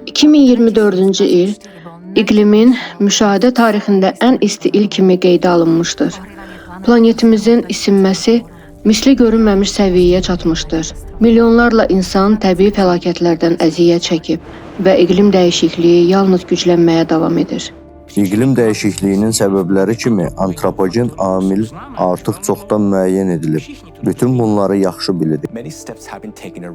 2024-cü il iqlimin müşahidə tarixində ən isti il kimi qeydə alınmışdır. Planetimizin isinməsi misli görünməmiş səviyyəyə çatmışdır. Milyonlarla insan təbii fəlakətlərdən əziyyət çəkib və iqlim dəyişikliyi yalnız güclənməyə davam edir. İqlim dəyişikliyinin səbəbləri kimi antropogen amil artıq çoxdan müəyyən edilib. Bütün bunları yaxşı bilirik.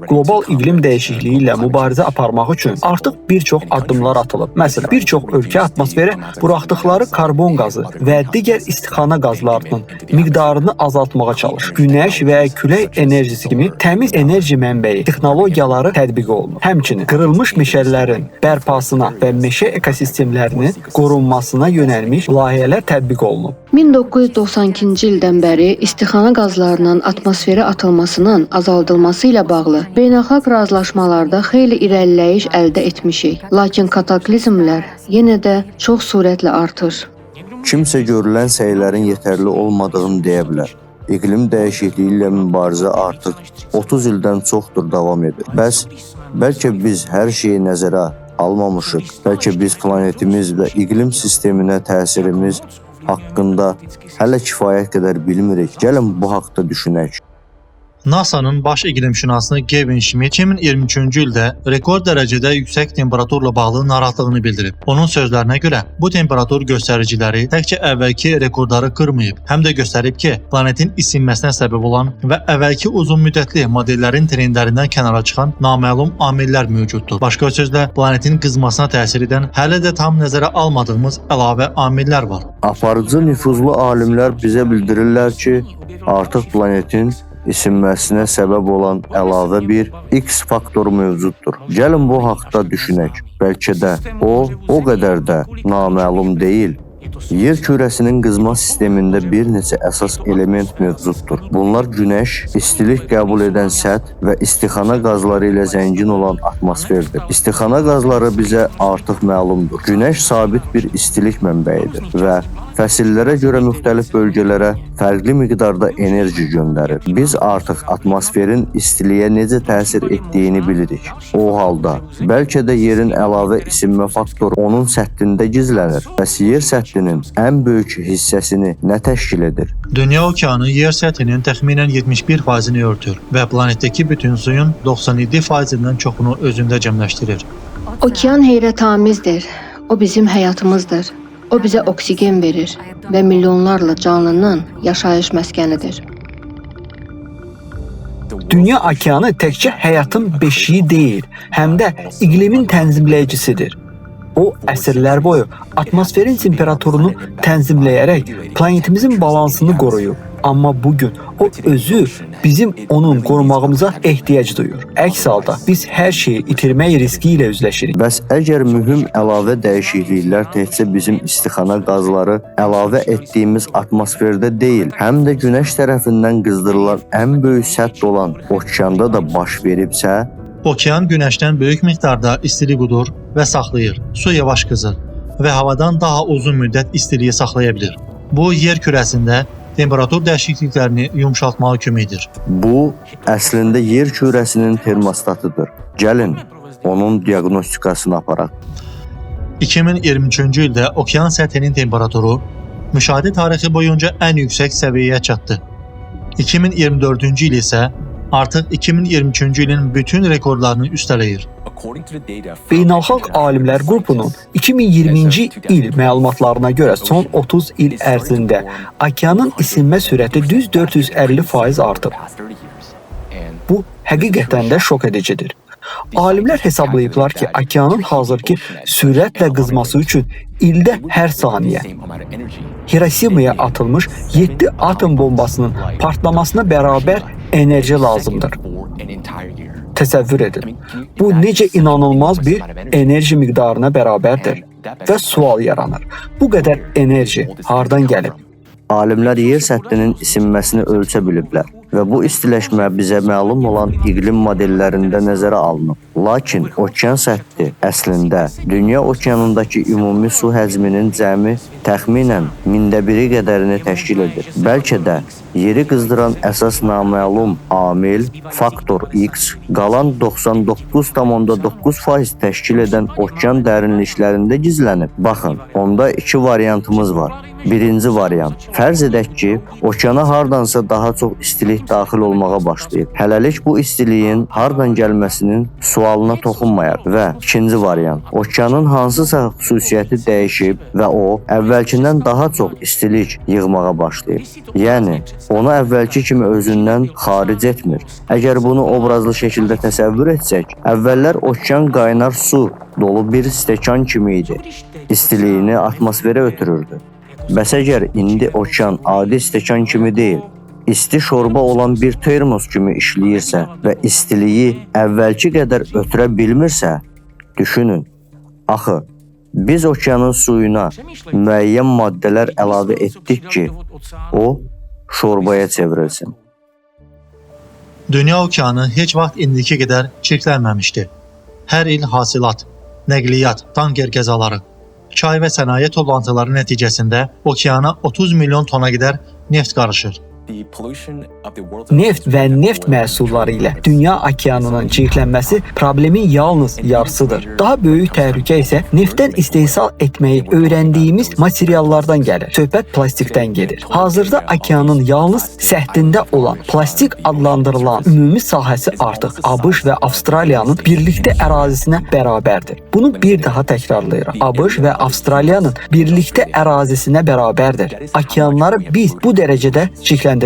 Qlobal iqlim dəyişikliyi ilə mübarizə aparmaq üçün artıq bir çox addımlar atılıb. Məsələn, bir çox ölkə atmosferə buraxdıqları karbon qazı və digər istixana qazlarının miqdarını azaltmağa çalışır. Günəş və külək enerjisi kimi təmiz enerji mənbəyi texnologiyaları tətbiq olunur. Həmçinin qırılmış meşələrin bərpasına və meşə ekosistemlərinin qorunmasına yönəlmiş layihələr tətbiq olunub. 1992-ci ildən bəri istixana qazlarının atmosferə atılmasının azaldılması ilə bağlı beynəlxalq razılaşmalarda xeyli irəliləyiş əldə etmişik. Lakin kataklizmlər yenə də çox sürətlə artır. Kimsə görülən səylərin yetərli olmadığını deyə bilər. İqlim dəyişikliyi ilə mübarizə artıq 30 ildən çoxdur davam edir. Bəs bəlkə biz hər şeyi nəzərə almamışıq. Bəlkə biz planetimiz və iqlim sisteminə təsirimiz haqqında hələ kifayət qədər bilmirik. Gəlin bu haqda düşünək. NASA'nın baş iqlimşünası Kevin Schmidt 2023-cü ildə rekord dərəcədə yüksək temperaturla bağlı narahatlığını bildirib. Onun sözlərinə görə bu temperatur göstəriciləri təkcə əvvəlki rekordları qırmayıb, həm də göstərib ki, planetin isinməsinə səbəb olan və əvvəlki uzunmüddətli modellərin trendlərindən kənara çıxan naməlum amillər mövcuddur. Başqa sözlə, planetin qızmasına təsir edən hələ də tam nəzərə almadığımız əlavə amillər var. Aparıcı nüfuzlu alimlər bizə bildirirlər ki, artıq planetin isinməsinə səbəb olan əlavə bir X faktoru mövcuddur. Gəlin bu haqda düşünək. Bəlkə də o qədər də naməlum deyil. Yer kürəsinin qızma sistemində bir neçə əsas element mövcuddur. Bunlar günəş, istilik qəbul edən səth və istixana qazları ilə zəngin olan atmosferdir. İstixana qazları bizə artıq məlumdur. Günəş sabit bir istilik mənbəyidir və fəsillərə görə müxtəlif bölgələrə fərqli miqdarda enerji göndərir. Biz artıq atmosferin istiliyə necə təsir etdiyini bilirik. O halda, bəlkə də yerin əlavə isinmə faktoru onun səthində gizlənir. Bəs yer səthinin ən böyük hissəsini nə təşkil edir? Dünya okeanı yer səthinin təxminən 71%-ni örtür və planetdəki bütün suyun 97%-dən çoxunu özündə cəmləşdirir. Okean heyrətamizdir. O bizim həyatımızdır. O bizə oksigen verir və milyonlarla canlının yaşayış məskənidir. Dünya okeanı təkcə həyatın beşiyi deyil, həm də iqlimin tənzimləyicisidir. O, əsrlər boyu atmosferin temperaturunu tənzimləyərək planetimizin balansını qoruyub. Amma bugün o özü bizim onun qorumağımıza ehtiyac duyur. Əks halda biz hər şeyi itirmək riski ilə üzləşirik. Bəs əgər mühüm əlavə dəyişikliklər təkcə bizim istixana qazları əlavə etdiyimiz atmosferdə deyil, həm də günəş tərəfindən qızdırılan ən böyük səth olan okeanda da baş veribsə, okean günəşdən böyük miqdarda istilik udur və saxlayır. Su yavaş qızır və havadan daha uzun müddət istiliyi saxlaya bilir. Bu, yer kürəsində temperatur dəyişikliklərini yumşaltmağa kömək edir. Bu, əslində yer kürəsinin termostatıdır. Gəlin, onun diaqnostikasını aparaq. 2023-cü ildə okean səthinin temperaturu müşahidə tarixi boyunca ən yüksək səviyyəyə çatdı. 2024-cü il isə artıq 2023-cü ilin bütün rekordlarını üstələyir. Beynəlxalq Alimlər Qrupunun 2020-ci il məlumatlarına görə son 30 il ərzində okeanın isinmə sürəti düz 450% artıb. Bu, həqiqətən də şok edicidir. Alimlər hesablayıblar ki, okeanın hazırki sürətlə qızması üçün ildə hər saniyə Hiroşimaya atılmış 7 atom bombasının partlamasına bərabər enerji lazımdır. Təsəvvür edin. Bu necə inanılmaz bir enerji miqdarına bərabərdir və sual yaranır. Bu qədər enerji hardan gəlib? Alimlər yer səthinin isinməsini ölçə biliblər. və bu istiləşmə bizə məlum olan iqlim modellərində nəzərə alınıb. Lakin okean səthi əslində dünya okeanındakı ümumi su həcminin cəmi təxminən 1/1000 qədərini təşkil edir. Bəlkə də yeri qızdıran əsas naməlum amil faktor X qalan 99,9% təşkil edən okean dərinliklərində gizlənib. Baxın, onda iki variantımız var. Birinci variant. Fərz edək ki, okeana hardansa daha çox istilik daxil olmağa başlayıb. Hələlik bu istiliyin hardan gəlməsinin sualına toxunmayaq və ikinci variant. Okeanın hansısa xüsusiyyəti dəyişib və o, əvvəlkindən daha çox istilik yığmağa başlayıb. Yəni, onu əvvəlki kimi özündən xaric etmir. Əgər bunu obrazlı şəkildə təsəvvür etsək, əvvəllər okean qaynar su dolu bir stəkan kimi idi. İstiliyini atmosferə ötürürdü. Bəs əgər indi okean adi stəkan kimi deyil, isti şorba olan bir termos kimi işləyirsə və istiliyi əvvəlki qədər ötürə bilmirsə, düşünün. Axı, biz okeanın suyuna müəyyən maddələr əlavə etdik ki, o şorbaya çevrilsin. Dünya okeanı heç vaxt indiki qədər çirklənməmişdi. Hər il hasilat, nəqliyyat, tanker qəzaları, çay və sənaye toplantıları nəticəsində okeana 30 milyon tona qədər neft qarışır. Neft və neft məhsulları ilə dünya okeanının çirklənməsi problemin yalnız yarısıdır. Daha böyük təhlükə isə neftdən istehsal etməyi öyrəndiyimiz materiallardan gəlir. Söhbət plastikdən gedir. Hazırda okeanın yalnız səthində olan plastik adlandırılan ümumi sahəsi artıq ABŞ və Avstraliyanın birlikdə ərazisinə bərabərdir. Bunu bir daha təkrarlayırıq. ABŞ və Avstraliyanın birlikdə ərazisinə bərabərdir. Okeanları biz bu dərəcədə çirkləndirmişik.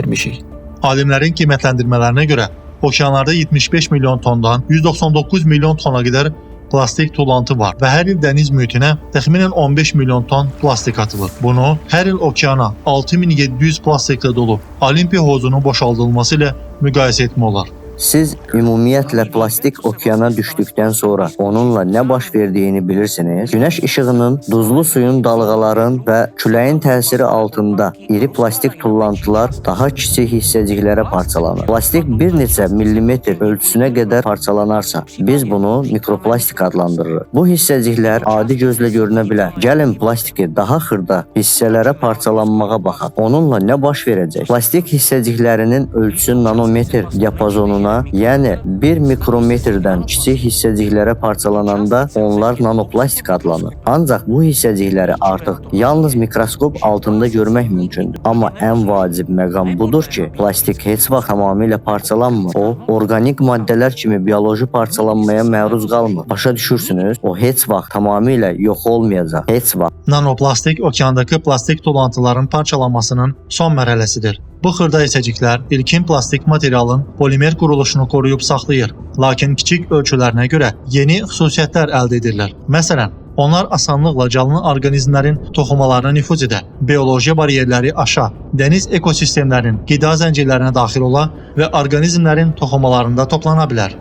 Alimlərin qiymətləndirmələrinə görə okeanlarda 75 milyon tondan 199 milyon tona qədər plastik tullantı var və hər il dəniz mühitinə təxminən 15 milyon ton plastik atılır. Bunu hər il okeana 6700 plastiklə dolu Olimpiya hovuzunun boşaldılması ilə müqayisə etmək olar. Siz ümumiyyətlə plastik okeana düşdükdən sonra onunla nə baş verdiyini bilirsiniz? Günəş işığının, duzlu suyun, dalğaların və küləyin təsiri altında iri plastik tullantılar daha kiçik hissəciklərə parçalanır. Plastik bir neçə millimetr ölçüsünə qədər parçalanarsa, biz bunu mikroplastik adlandırırıq. Bu hissəciklər adi gözlə görünə bilər. Gəlin plastiki daha xırda hissələrə parçalanmağa baxaq. Onunla nə baş verəcək? Plastik hissəciklərinin ölçüsü nanometr diapazonuna, yəni 1 mikrometrdən kiçik hissəciklərə parçalananda onlar nanoplastik adlanır. Ancaq bu hissəcikləri artıq yalnız mikroskop altında görmək mümkündür. Amma ən vacib məqam budur ki, plastik heç vaxt tamamilə parçalanmır. O, orqanik maddələr kimi bioloji parçalanmaya məruz qalmır. Başa düşürsünüz? O heç vaxt tamamilə yox olmayacaq. Heç vaxt. Nanoplastik okeandakı plastik tullantıların parçalanmasının son mərhələsidir. Bu xırda hissəciklər ilkin plastik materialın polimer quruluşunu qoruyub saxlayır, lakin kiçik ölçülərinə görə yeni xüsusiyyətlər əldə edirlər. Məsələn, onlar asanlıqla canlı orqanizmlərin toxumalarına nüfuz edə, bioloji bariyerləri aşa, dəniz ekosistemlərinin qida zəncirlərinə daxil ola və orqanizmlərin toxumalarında toplana bilər.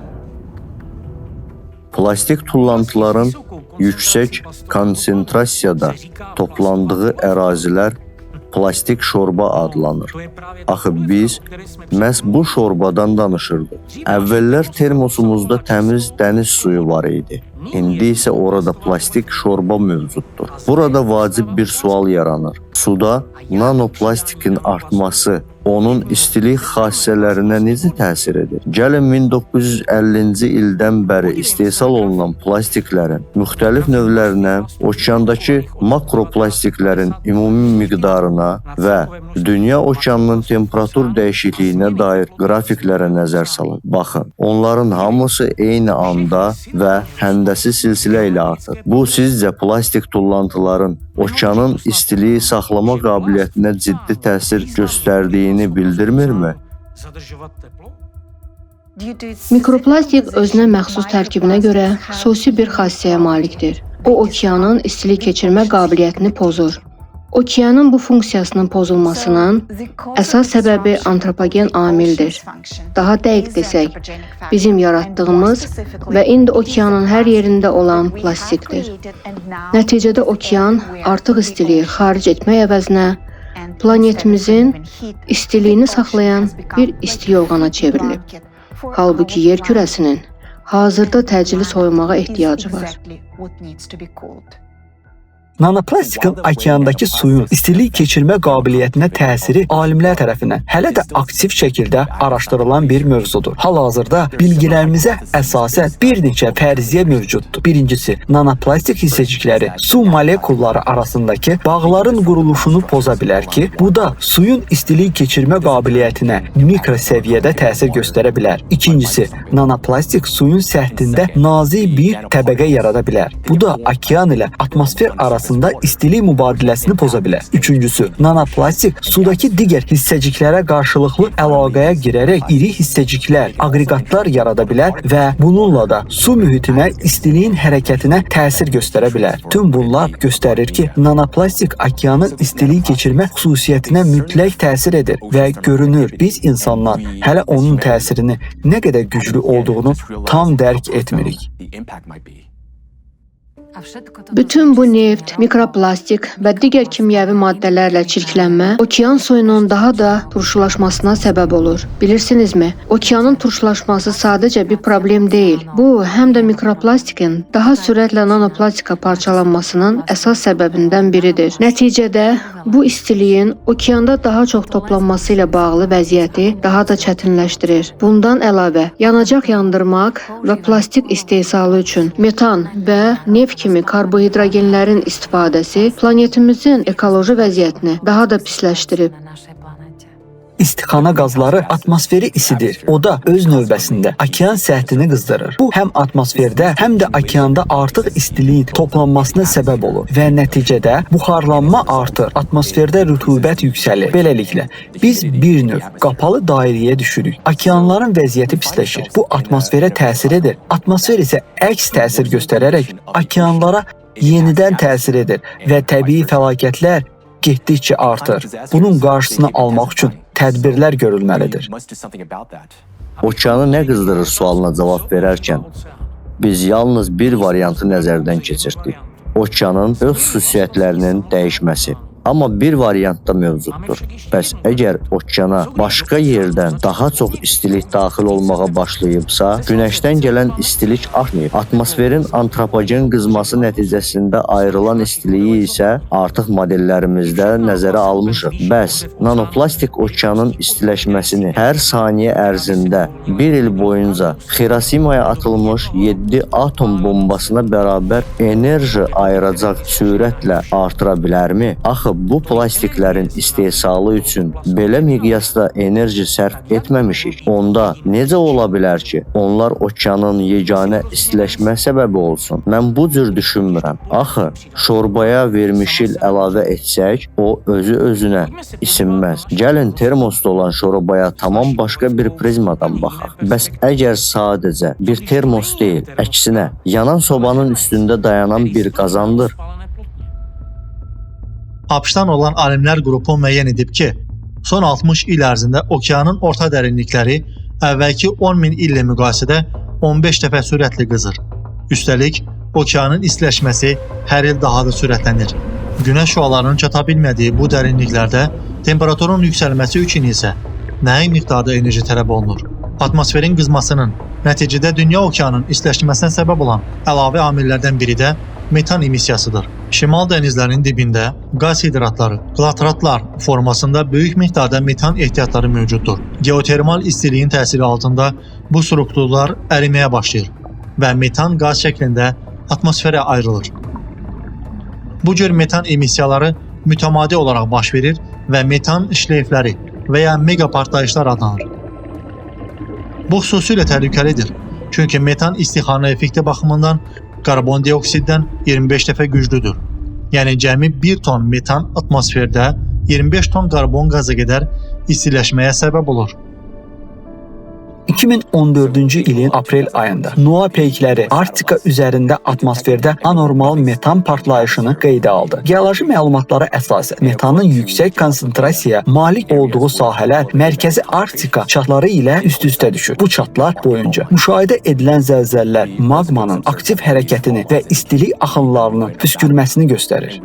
Plastik tullantıların yüksək konsentrasiyada toplandığı ərazilər plastik şorba adlanır. Axı biz məhz bu şorbadan danışırdıq. Əvvəllər termosumuzda təmiz dəniz suyu var idi. İndi isə orada plastik şorba mövcuddur. Burada vacib bir sual yaranır. Suda nanoplastikin artması onun istilik xassələrinə necə təsir edir? Gəlin 1950-ci ildən bəri istehsal olunan plastiklərin müxtəlif növlərinə, okeandakı makroplastiklərin ümumi miqdarına və dünya okeanının temperatur dəyişikliyinə dair qrafiklərə nəzər salın. Baxın, onların hamısı eyni anda və həndəsi silsilə ilə artır. Bu sizcə plastik tullantıların okeanın istiliyi saxlama qabiliyyətinə ciddi təsir göstərdiyini bildirmirmi? Mikroplastik özünə məxsus tərkibinə görə xüsusi bir xassəyə malikdir. O, okeanın istilik keçirmə qabiliyyətini pozur. Okeanın bu funksiyasının pozulmasının əsas səbəbi antropogen amildir. Daha dəqiq desək, bizim yaratdığımız və indi okeanın hər yerində olan plastikdir. Nəticədə okean artıq istiliyi xaric etmək əvəzinə planetimizin istiliyini saxlayan bir isti yorğana çevrilib. Halbuki yer kürəsinin hazırda təcili soyumağa ehtiyacı var. Nanoplastikin okeandakı suyun istilik keçirmə qabiliyyətinə təsiri alimlər tərəfindən hələ də aktiv şəkildə araşdırılan bir mövzudur. Hal-hazırda bilgilərimizə əsasən bir neçə fərziyyə mövcuddur. Birincisi, nanoplastik hissəcikləri su molekulları arasındakı bağların quruluşunu poza bilər ki, bu da suyun istilik keçirmə qabiliyyətinə mikro səviyyədə təsir göstərə bilər. İkincisi, nanoplastik suyun səthində nazik bir təbəqə yarada bilər. Bu da okean ilə atmosfer arasında istilik mübadiləsini poza bilər. Üçüncüsü, nanoplastik sudakı digər hissəciklərə qarşılıqlı əlaqəyə girərək iri hissəciklər, aqreqatlar yarada bilər və bununla da su mühitinə istiliyin hərəkətinə təsir göstərə bilər. Tüm bunlar göstərir ki, nanoplastik okeanın istilik keçirmə xüsusiyyətinə mütləq təsir edir və görünür, biz insanlar hələ onun təsirini nə qədər güclü olduğunu tam dərk etmirik. Bütün bu neft, mikroplastik və digər kimyəvi maddələrlə çirklənmə okean suyunun daha da turşulaşmasına səbəb olur. Bilirsinizmi? Okeanın turşulaşması sadəcə bir problem deyil. Bu, həm də mikroplastikin daha sürətlə nanoplastika parçalanmasının əsas səbəbindən biridir. Nəticədə bu istiliyin okeanda daha çox toplanması ilə bağlı vəziyyəti daha da çətinləşdirir. Bundan əlavə, yanacaq yandırmaq və plastik istehsalı üçün metan və neft kimi karbohidrogenlərin istifadəsi planetimizin ekoloji vəziyyətini daha da pisləşdirib. İstixana qazları atmosferi isidir. O da öz növbəsində okean səthini qızdırır. Bu həm atmosferdə, həm də okeanda artıq istiliyin toplanmasına səbəb olur və nəticədə buxarlanma artır, atmosferdə rütubət yüksəlir. Beləliklə, biz bir növ qapalı dairəyə düşürük. Okeanların vəziyyəti pisləşir. Bu atmosferə təsir edir. Atmosfer isə əks təsir göstərərək okeanlara yenidən təsir edir və təbii fəlakətlər getdikcə artır. Bunun qarşısını almaq üçün tədbirlər görülməlidir. Okeanı nə qızdırır sualına cavab verərkən biz yalnız bir variantı nəzərdən keçirdik. Okeanın öz xüsusiyyətlərinin dəyişməsi. Amma bir variant da mövcuddur. Bəs əgər okeana başqa yerdən daha çox istilik daxil olmağa başlayıbsa, günəşdən gələn istilik artmayıb. Atmosferin antropogen qızması nəticəsində ayrılan istiliyi isə artıq modellərimizdə nəzərə almışıq. Bəs nanoplastik okeanın istiləşməsini hər saniyə ərzində bir il boyunca Xirasimaya atılmış 7 atom bombasına bərabər enerji ayıracaq sürətlə artıra bilərmi? Axı bu plastiklərin istehsalı üçün belə miqyasda enerji sərf etməmişik. Onda necə ola bilər ki, onlar okeanın yeganə istiləşmə səbəbi olsun? Mən bu cür düşünmürəm. Axı, şorbaya vermişil əlavə etsək, o özü özünə isinməz. Gəlin termosda olan şorbaya tamam başqa bir prizmadan baxaq. Bəs əgər sadəcə bir termos deyil, əksinə, yanan sobanın üstündə dayanan bir qazandır. ABŞ-dan olan alimlər qrupu müəyyən edib ki, son 60 il ərzində okeanın orta dərinlikləri əvvəlki 10.000 illə müqayisədə 15 dəfə sürətli qızır. Üstəlik, okeanın istiləşməsi hər il daha da sürətlənir. Günəş şüalarının çata bilmədiyi bu dərinliklərdə temperaturun yüksəlməsi üçün isə nəyi miqdarda enerji tələb olunur? Atmosferin qızmasının nəticədə dünya okeanın istiləşməsinə səbəb olan əlavə amillərdən biri də metan emissiyasıdır. Şimal dənizlərinin dibində qaz hidratları, qlatratlar formasında böyük miqdarda metan ehtiyatları mövcuddur. Geotermal istiliyin təsiri altında bu strukturlar əriməyə başlayır və metan qaz şəklində atmosferə ayrılır. Bu cür metan emissiyaları mütəmadi olaraq baş verir və metan şleyfləri və ya mega partlayışlar adlanır. Bu xüsusilə təhlükəlidir, çünki metan istixana effekti baxımından karbondioksiddən 25 dəfə güclüdür. Yəni cəmi 1 ton metan atmosferdə 25 ton karbon qazı qədər istiləşməyə səbəb olur. 2014-cü ilin aprel ayında NOAA peykləri Arktika üzərində atmosferdə anormal metan partlayışını qeydə aldı. Geoloji məlumatlara əsasən metanın yüksək konsentrasiyaya malik olduğu sahələr mərkəzi Arktika çatları ilə üst-üstə düşür. Bu çatlar boyunca müşahidə edilən zəlzələlər maqmanın aktiv hərəkətini və istilik axınlarının püskürməsini göstərir.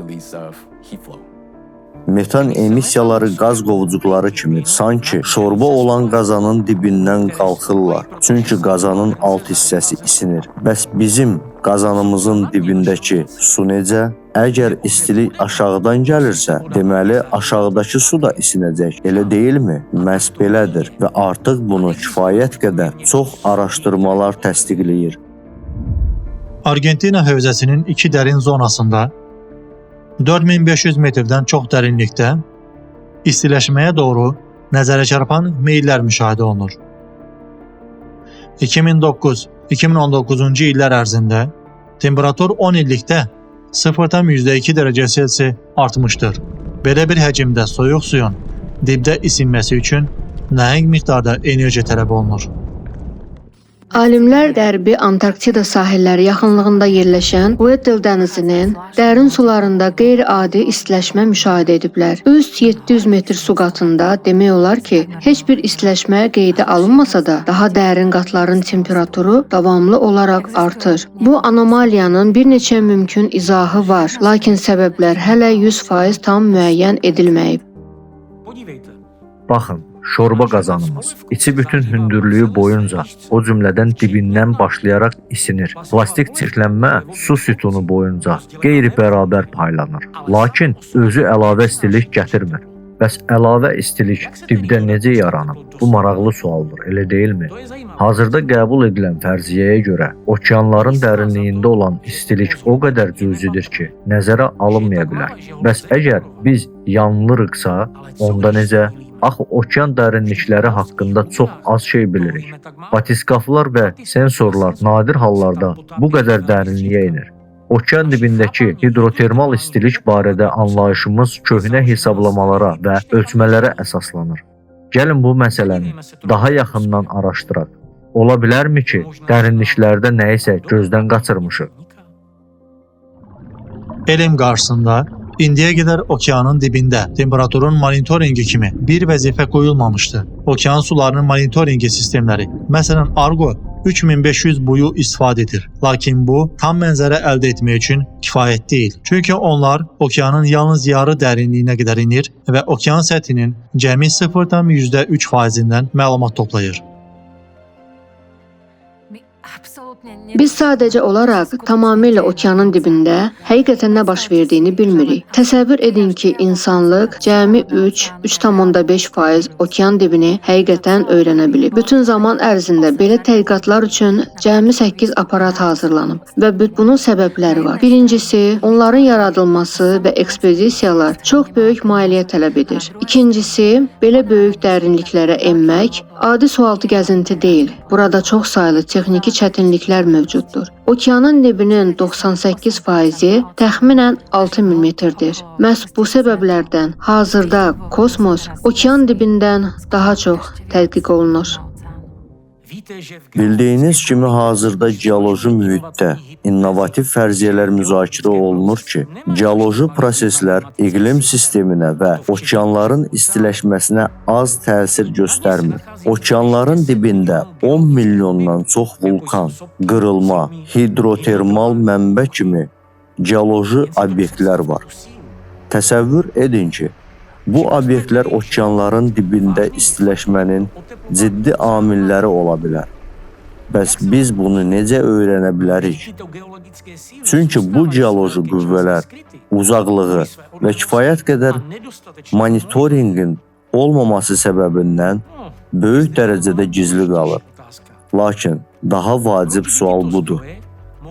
Metan emissiyaları qaz qovucuqları kimi sanki şorba olan qazanın dibindən qalxırlar. Çünki qazanın alt hissəsi isinir. Bəs bizim qazanımızın dibindəki su necə? Əgər istilik aşağıdan gəlirsə, deməli aşağıdakı su da isinəcək. Elə deyilmi? Məhz belədir və artıq bunu kifayət qədər çox araşdırmalar təsdiqləyir. Argentina hövzəsinin 2 dərin zonasında 4500 metrdən çox dərinlikdə istiləşməyə doğru nəzərə çarpan meyllər müşahidə olunur. 2009-2019-cu illər ərzində temperatur 10 illikdə 0,2 dərəcə Selsi artmışdır. Belə bir həcmdə soyuq suyun dibdə isinməsi üçün nəhəng miqdarda enerji tələb olunur. Alimlər Qərbi Antarktida sahilləri yaxınlığında yerləşən Weddell dənizinin dərin sularında qeyri-adi istiləşmə müşahidə ediblər. Üst 700 metr su qatında demək olar ki, heç bir istiləşmə qeydə alınmasa da, daha dərin qatların temperaturu davamlı olaraq artır. Bu anomaliyanın bir neçə mümkün izahı var, lakin səbəblər hələ 100% tam müəyyən edilməyib. Baxın, şorba qazanımız içi bütün hündürlüyü boyunca, o cümlədən dibindən başlayaraq isinir. Plastik çirklənmə su sütunu boyunca qeyri-bərabər paylanır. Lakin özü əlavə istilik gətirmir. Bəs əlavə istilik dibdə necə yaranıb? Bu maraqlı sualdır, elə deyilmi? Hazırda qəbul edilən fərziyyəyə görə okeanların dərinliyində olan istilik o qədər cüzidir ki, nəzərə alınmaya bilər. Bəs əgər biz yanılırıqsa, onda necə? Axı okean dərinlikləri haqqında çox az şey bilirik. Batiskaflar və sensorlar nadir hallarda bu qədər dərinliyə inir. Okean dibindəki hidrotermal istilik barədə anlayışımız köhnə hesablamalara və ölçmələrə əsaslanır. Gəlin bu məsələni daha yaxından araşdıraq. Ola bilərmi ki, dərinliklərdə nəyisə gözdən qaçırmışıq? Elm qarşısında indiyə qədər okeanın dibində temperaturun monitoringi kimi bir vəzifə qoyulmamışdı. Okean sularının monitoringi sistemləri, məsələn Argo 3500 buyu istifadə edir. Lakin bu tam mənzərə əldə etmək üçün kifayət deyil. Çünki onlar okeanın yalnız yarı dərinliyinə qədər inir və okean səthinin cəmi 0,3%-dən məlumat toplayır. Biz sadəcə olaraq tamamilə okeanın dibində həqiqətən nə baş verdiyini bilmirik. Təsəvvür edin ki, insanlıq cəmi 3,5% okean dibini həqiqətən öyrənə bilib. Bütün zaman ərzində belə tədqiqatlar üçün cəmi 8 aparat hazırlanıb və bunun səbəbləri var. Birincisi, onların yaradılması və ekspedisiyalar çox böyük maliyyə tələb edir. İkincisi, belə böyük dərinliklərə enmək adi sualtı gəzinti deyil. Burada çox saylı texniki çətinliklər mövcuddur. Okeanın dibinin 98%-i təxminən 6000 metrdir. Məhz bu səbəblərdən hazırda kosmos okean dibindən daha çox tədqiq olunur. Bildiyiniz kimi hazırda geoloji mühitdə innovativ fərziyyələr müzakirə olunur ki, geoloji proseslər iqlim sisteminə və okeanların istiləşməsinə az təsir göstərmir. Okeanların dibində 10 milyondan çox vulkan, qırılma, hidrotermal mənbə kimi geoloji obyektlər var. Təsəvvür edin ki, bu obyektlər okeanların dibində istiləşmənin ciddi amilləri ola bilər. Bəs biz bunu necə öyrənə bilərik? Çünki bu geoloji qüvvələr uzaqlığı və kifayət qədər monitorinqin olmaması səbəbindən böyük dərəcədə gizli qalır. Lakin daha vacib sual budur.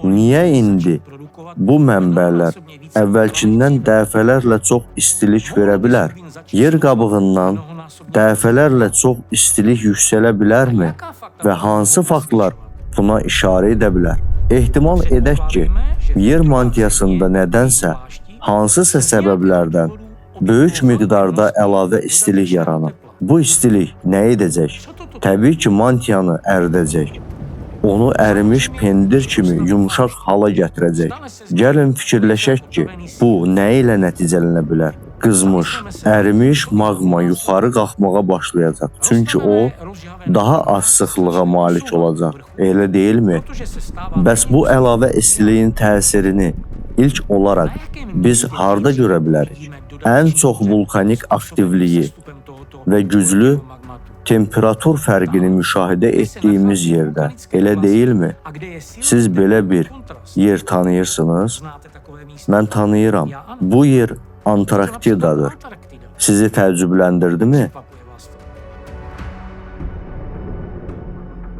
Niyə indi bu mənbələr əvvəlkindən dəfələrlə çox istilik verə bilər? Yer qabığından dəfələrlə çox istilik yüksələ bilərmi və hansı faktlar buna işarə edə bilər? Ehtimal edək ki, yer mantiyasında nədənsə, hansısa səbəblərdən böyük miqdarda əlavə istilik yaranıb. Bu istilik nə edəcək? Təbii ki, mantiyanı əridəcək. Onu ərimiş pendir kimi yumuşaq hala gətirəcək. Gəlin fikirləşək ki, bu nə ilə nəticələnə bilər? Qızmış, ərimiş maqma yuxarı qalxmağa başlayacaq. Çünki o daha az sıxlığa malik olacaq. Elə deyilmi? Bəs bu əlavə istiliyin təsirini ilk olaraq biz harda görə bilərik? ən çox vulkanik aktivliyi və güclü temperatur fərqini müşahidə etdiyimiz yerdə, elə deyilmi? Siz belə bir yer tanıyırsınız? Mən tanıyıram. Bu yer Antarktidadır. Sizi təəccübləndirdimi?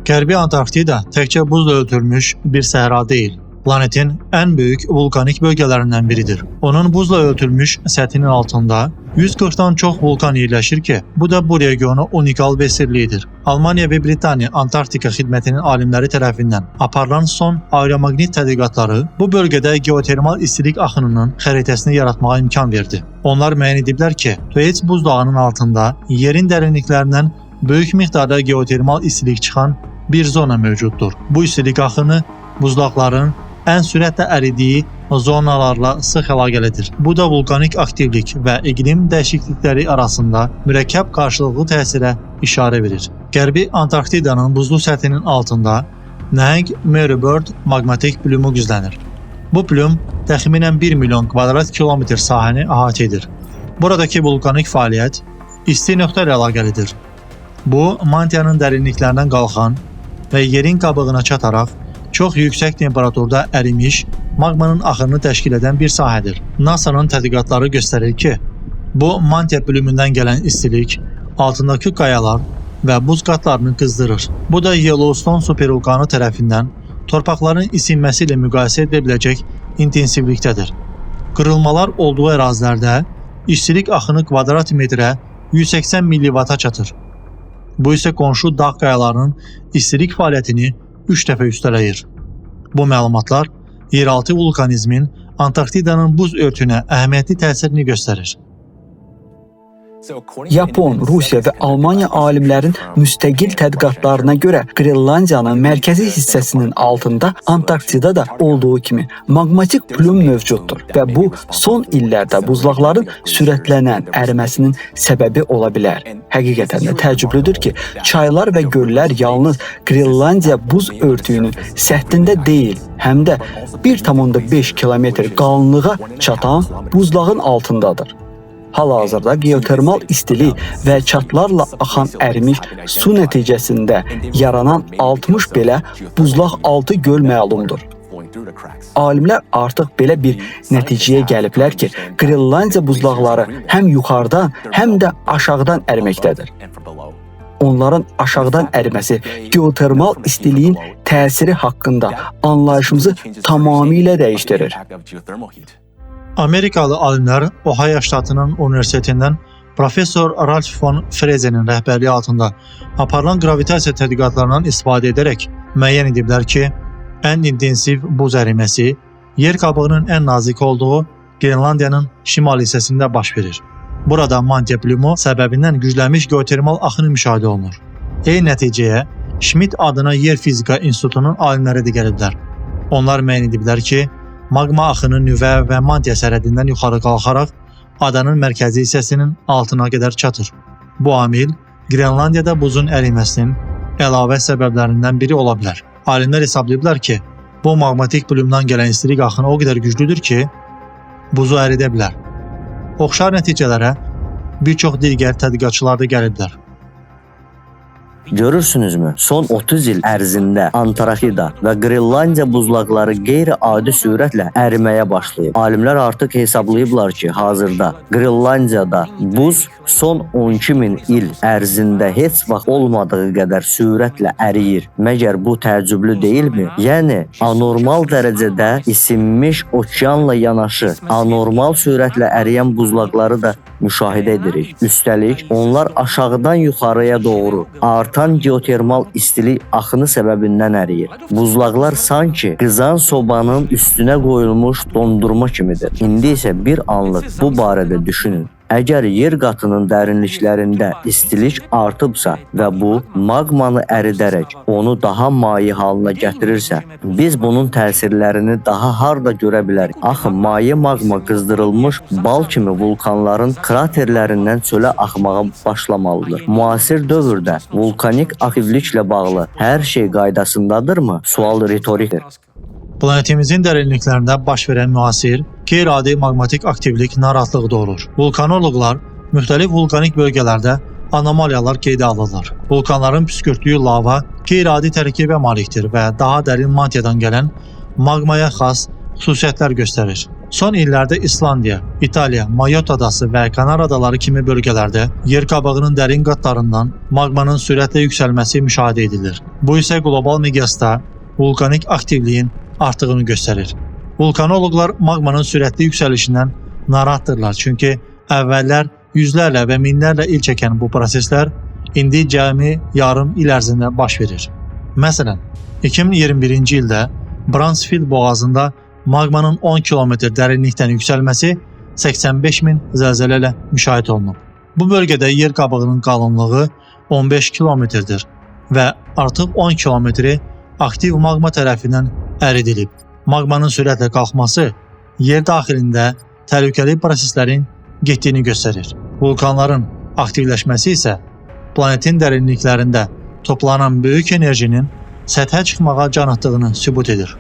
Qərbi Antarktida təkcə buzla örtülmüş bir səhra deyil. Planetin ən böyük vulkanik bölgələrindən biridir. Onun buzla örtülmüş səthinin altında 140-dan çox vulkan yerləşir ki, bu da bu regionu unikal və sirlidir. Almaniya və Britaniya Antarktika xidmətinin alimləri tərəfindən aparılan son aeromaqnit tədqiqatları bu bölgədə geotermal istilik axınının xəritəsini yaratmağa imkan verdi. Onlar müəyyən ediblər ki, Thwaites buzdağının altında yerin dərinliklərindən böyük miqdarda geotermal istilik çıxan bir zona mövcuddur. Bu istilik axını buzlaqların ən sürətlə əridiyi zonalarla sıx əlaqəlidir. Bu da vulkanik aktivlik və iqlim dəyişiklikləri arasında mürəkkəb qarşılıqlı təsirə işarə verir. Qərbi Antarktidanın buzlu səthinin altında nəhəng Mary Bird maqmatik plümu gizlənir. Bu plüm təxminən 1 milyon kvadrat kilometr sahəni əhatə edir. Buradakı vulkanik fəaliyyət isti nöqtə ilə əlaqəlidir. Bu, mantiyanın dərinliklərindən qalxan və yerin qabığına çataraq çox yüksək temperaturda ərimiş maqmanın axınını təşkil edən bir sahədir. NASA-nın tədqiqatları göstərir ki, bu mantiya plümündən gələn istilik altındakı qayalar və buz qatlarını qızdırır. Bu da Yellowstone supervulkanı tərəfindən torpaqların isinməsi ilə müqayisə edilə biləcək intensivlikdədir. Qırılmalar olduğu ərazilərdə istilik axını kvadrat metrə 180 millivata çatır. Bu isə qonşu dağ qayalarının istilik fəaliyyətini 3 dəfə üstələyir. Bu məlumatlar yeraltı vulkanizmin Antarktidanın buz örtüyünə əhəmiyyətli təsirini göstərir. Yapon, Rusiya və Almaniya alimlərin müstəqil tədqiqatlarına görə Qrenlandiyanın mərkəzi hissəsinin altında Antarktidada olduğu kimi maqmatik plüm mövcuddur və bu son illərdə buzlaqların sürətlənən əriməsinin səbəbi ola bilər. Həqiqətən də təəccüblüdür ki, çaylar və göllər yalnız Qrenlandiya buz örtüyünün səthində deyil, həm də 1,5 kilometr qalınlığa çatan buzlağın altındadır. Hal-hazırda geotermal istilik və çatlarla axan ərimiş su nəticəsində yaranan 60 belə buzlaq altı göl məlumdur. Alimlər artıq belə bir nəticəyə gəliblər ki, Qrenlandiya buzlaqları həm yuxarıdan, həm də aşağıdan əriməkdədir. Onların aşağıdan əriməsi geotermal istiliyin təsiri haqqında anlayışımızı tamamilə dəyişdirir. Amerikalı alimlər Ohio ştatının universitetindən professor Ralph von Frezenin rəhbərliyi altında aparılan gravitasiya tədqiqatlarından istifadə edərək müəyyən ediblər ki, ən intensiv buz əriməsi yer qabığının ən nazik olduğu Qrenlandiyanın şimal hissəsində baş verir. Burada mantia plümu səbəbindən güclənmiş geotermal axını müşahidə olunur. Eyni nəticəyə Schmidt adına Yer Fizika İnstitutunun alimləri də gəliblər. Onlar müəyyən ediblər ki, maqma axını nüvə və mantiya sərhəddindən yuxarı qalxaraq adanın mərkəzi hissəsinin altına qədər çatır. Bu amil Qrenlandiyada buzun əriməsinin əlavə səbəblərindən biri ola bilər. Alimlər hesablayıblar ki, bu maqmatik plümdən gələn istilik axını o qədər güclüdür ki, buzu əridə bilər. Oxşar nəticələrə bir çox digər tədqiqatçılar da gəliblər. Görürsünüzmü? Son 30 il ərzində Antarktida və Qrenlandiya buzlaqları qeyri-adi sürətlə əriməyə başlayıb. Alimlər artıq hesablayıblar ki, hazırda Qrenlandiyada buz son 12.000 il ərzində heç vaxt olmadığı qədər sürətlə əriyir. Məgər bu təəccüblü deyilmi? Yəni, anormal dərəcədə isinmiş okeanla yanaşı, anormal sürətlə əriyən buzlaqları da müşahidə edirik. Üstəlik, onlar aşağıdan yuxarıya doğru artan geotermal istilik axını səbəbindən əriyir. Buzlaqlar sanki qızan sobanın üstünə qoyulmuş dondurma kimidir. İndi isə bir anlıq bu barədə düşünün. Əgər yer qatının dərinliklərində istilik artıbsa və bu maqmanı əridərək onu daha maye halına gətirirsə, biz bunun təsirlərini daha harda görə bilərik? Axı, maye maqma qızdırılmış bal kimi vulkanların kraterlərindən çölə axmağa başlamalıdır. Müasir dövrdə vulkanik aktivliklə bağlı hər şey qaydasındadırmı? Sual ritorikdir. Planetimizin dərinliklərində baş verən müasir, qeyri-adi maqmatik aktivlik narahatlığı doğurur. Vulkanoloqlar müxtəlif vulkanik bölgələrdə anomaliyalar qeydə alırlar. Vulkanların püskürtdüyü lava qeyri-adi tərkibə malikdir və daha dərin mantiyadan gələn maqmaya xas xüsusiyyətlər göstərir. Son illərdə İslandiya, İtaliya, Mayot adası və Kanar adaları kimi bölgələrdə yer qabığının dərin qatlarından maqmanın sürətlə yüksəlməsi müşahidə edilir. Bu isə qlobal miqyasda vulkanik aktivliyin artığını göstərir. Vulkanoloqlar maqmanın sürətli yüksəlişindən narahatdırlar, çünki əvvəllər yüzlərlə və minlərlə il çəkən bu proseslər indi cəmi yarım il ərzində baş verir. Məsələn, 2021-ci ildə Bransfield boğazında maqmanın 10 kilometr dərinlikdən yüksəlməsi 85.000 zəlzələ ilə müşahidə olunub. Bu bölgədə yer qabığının qalınlığı 15 kilometrdir və artıq 10 kilometri aktiv maqma tərəfindən əridilib. Maqmanın sürətlə qalxması yer daxilində təhlükəli proseslərin getdiyini göstərir. Vulkanların aktivləşməsi isə planetin dərinliklərində toplanan böyük enerjinin səthə çıxmağa can atdığını sübut edir.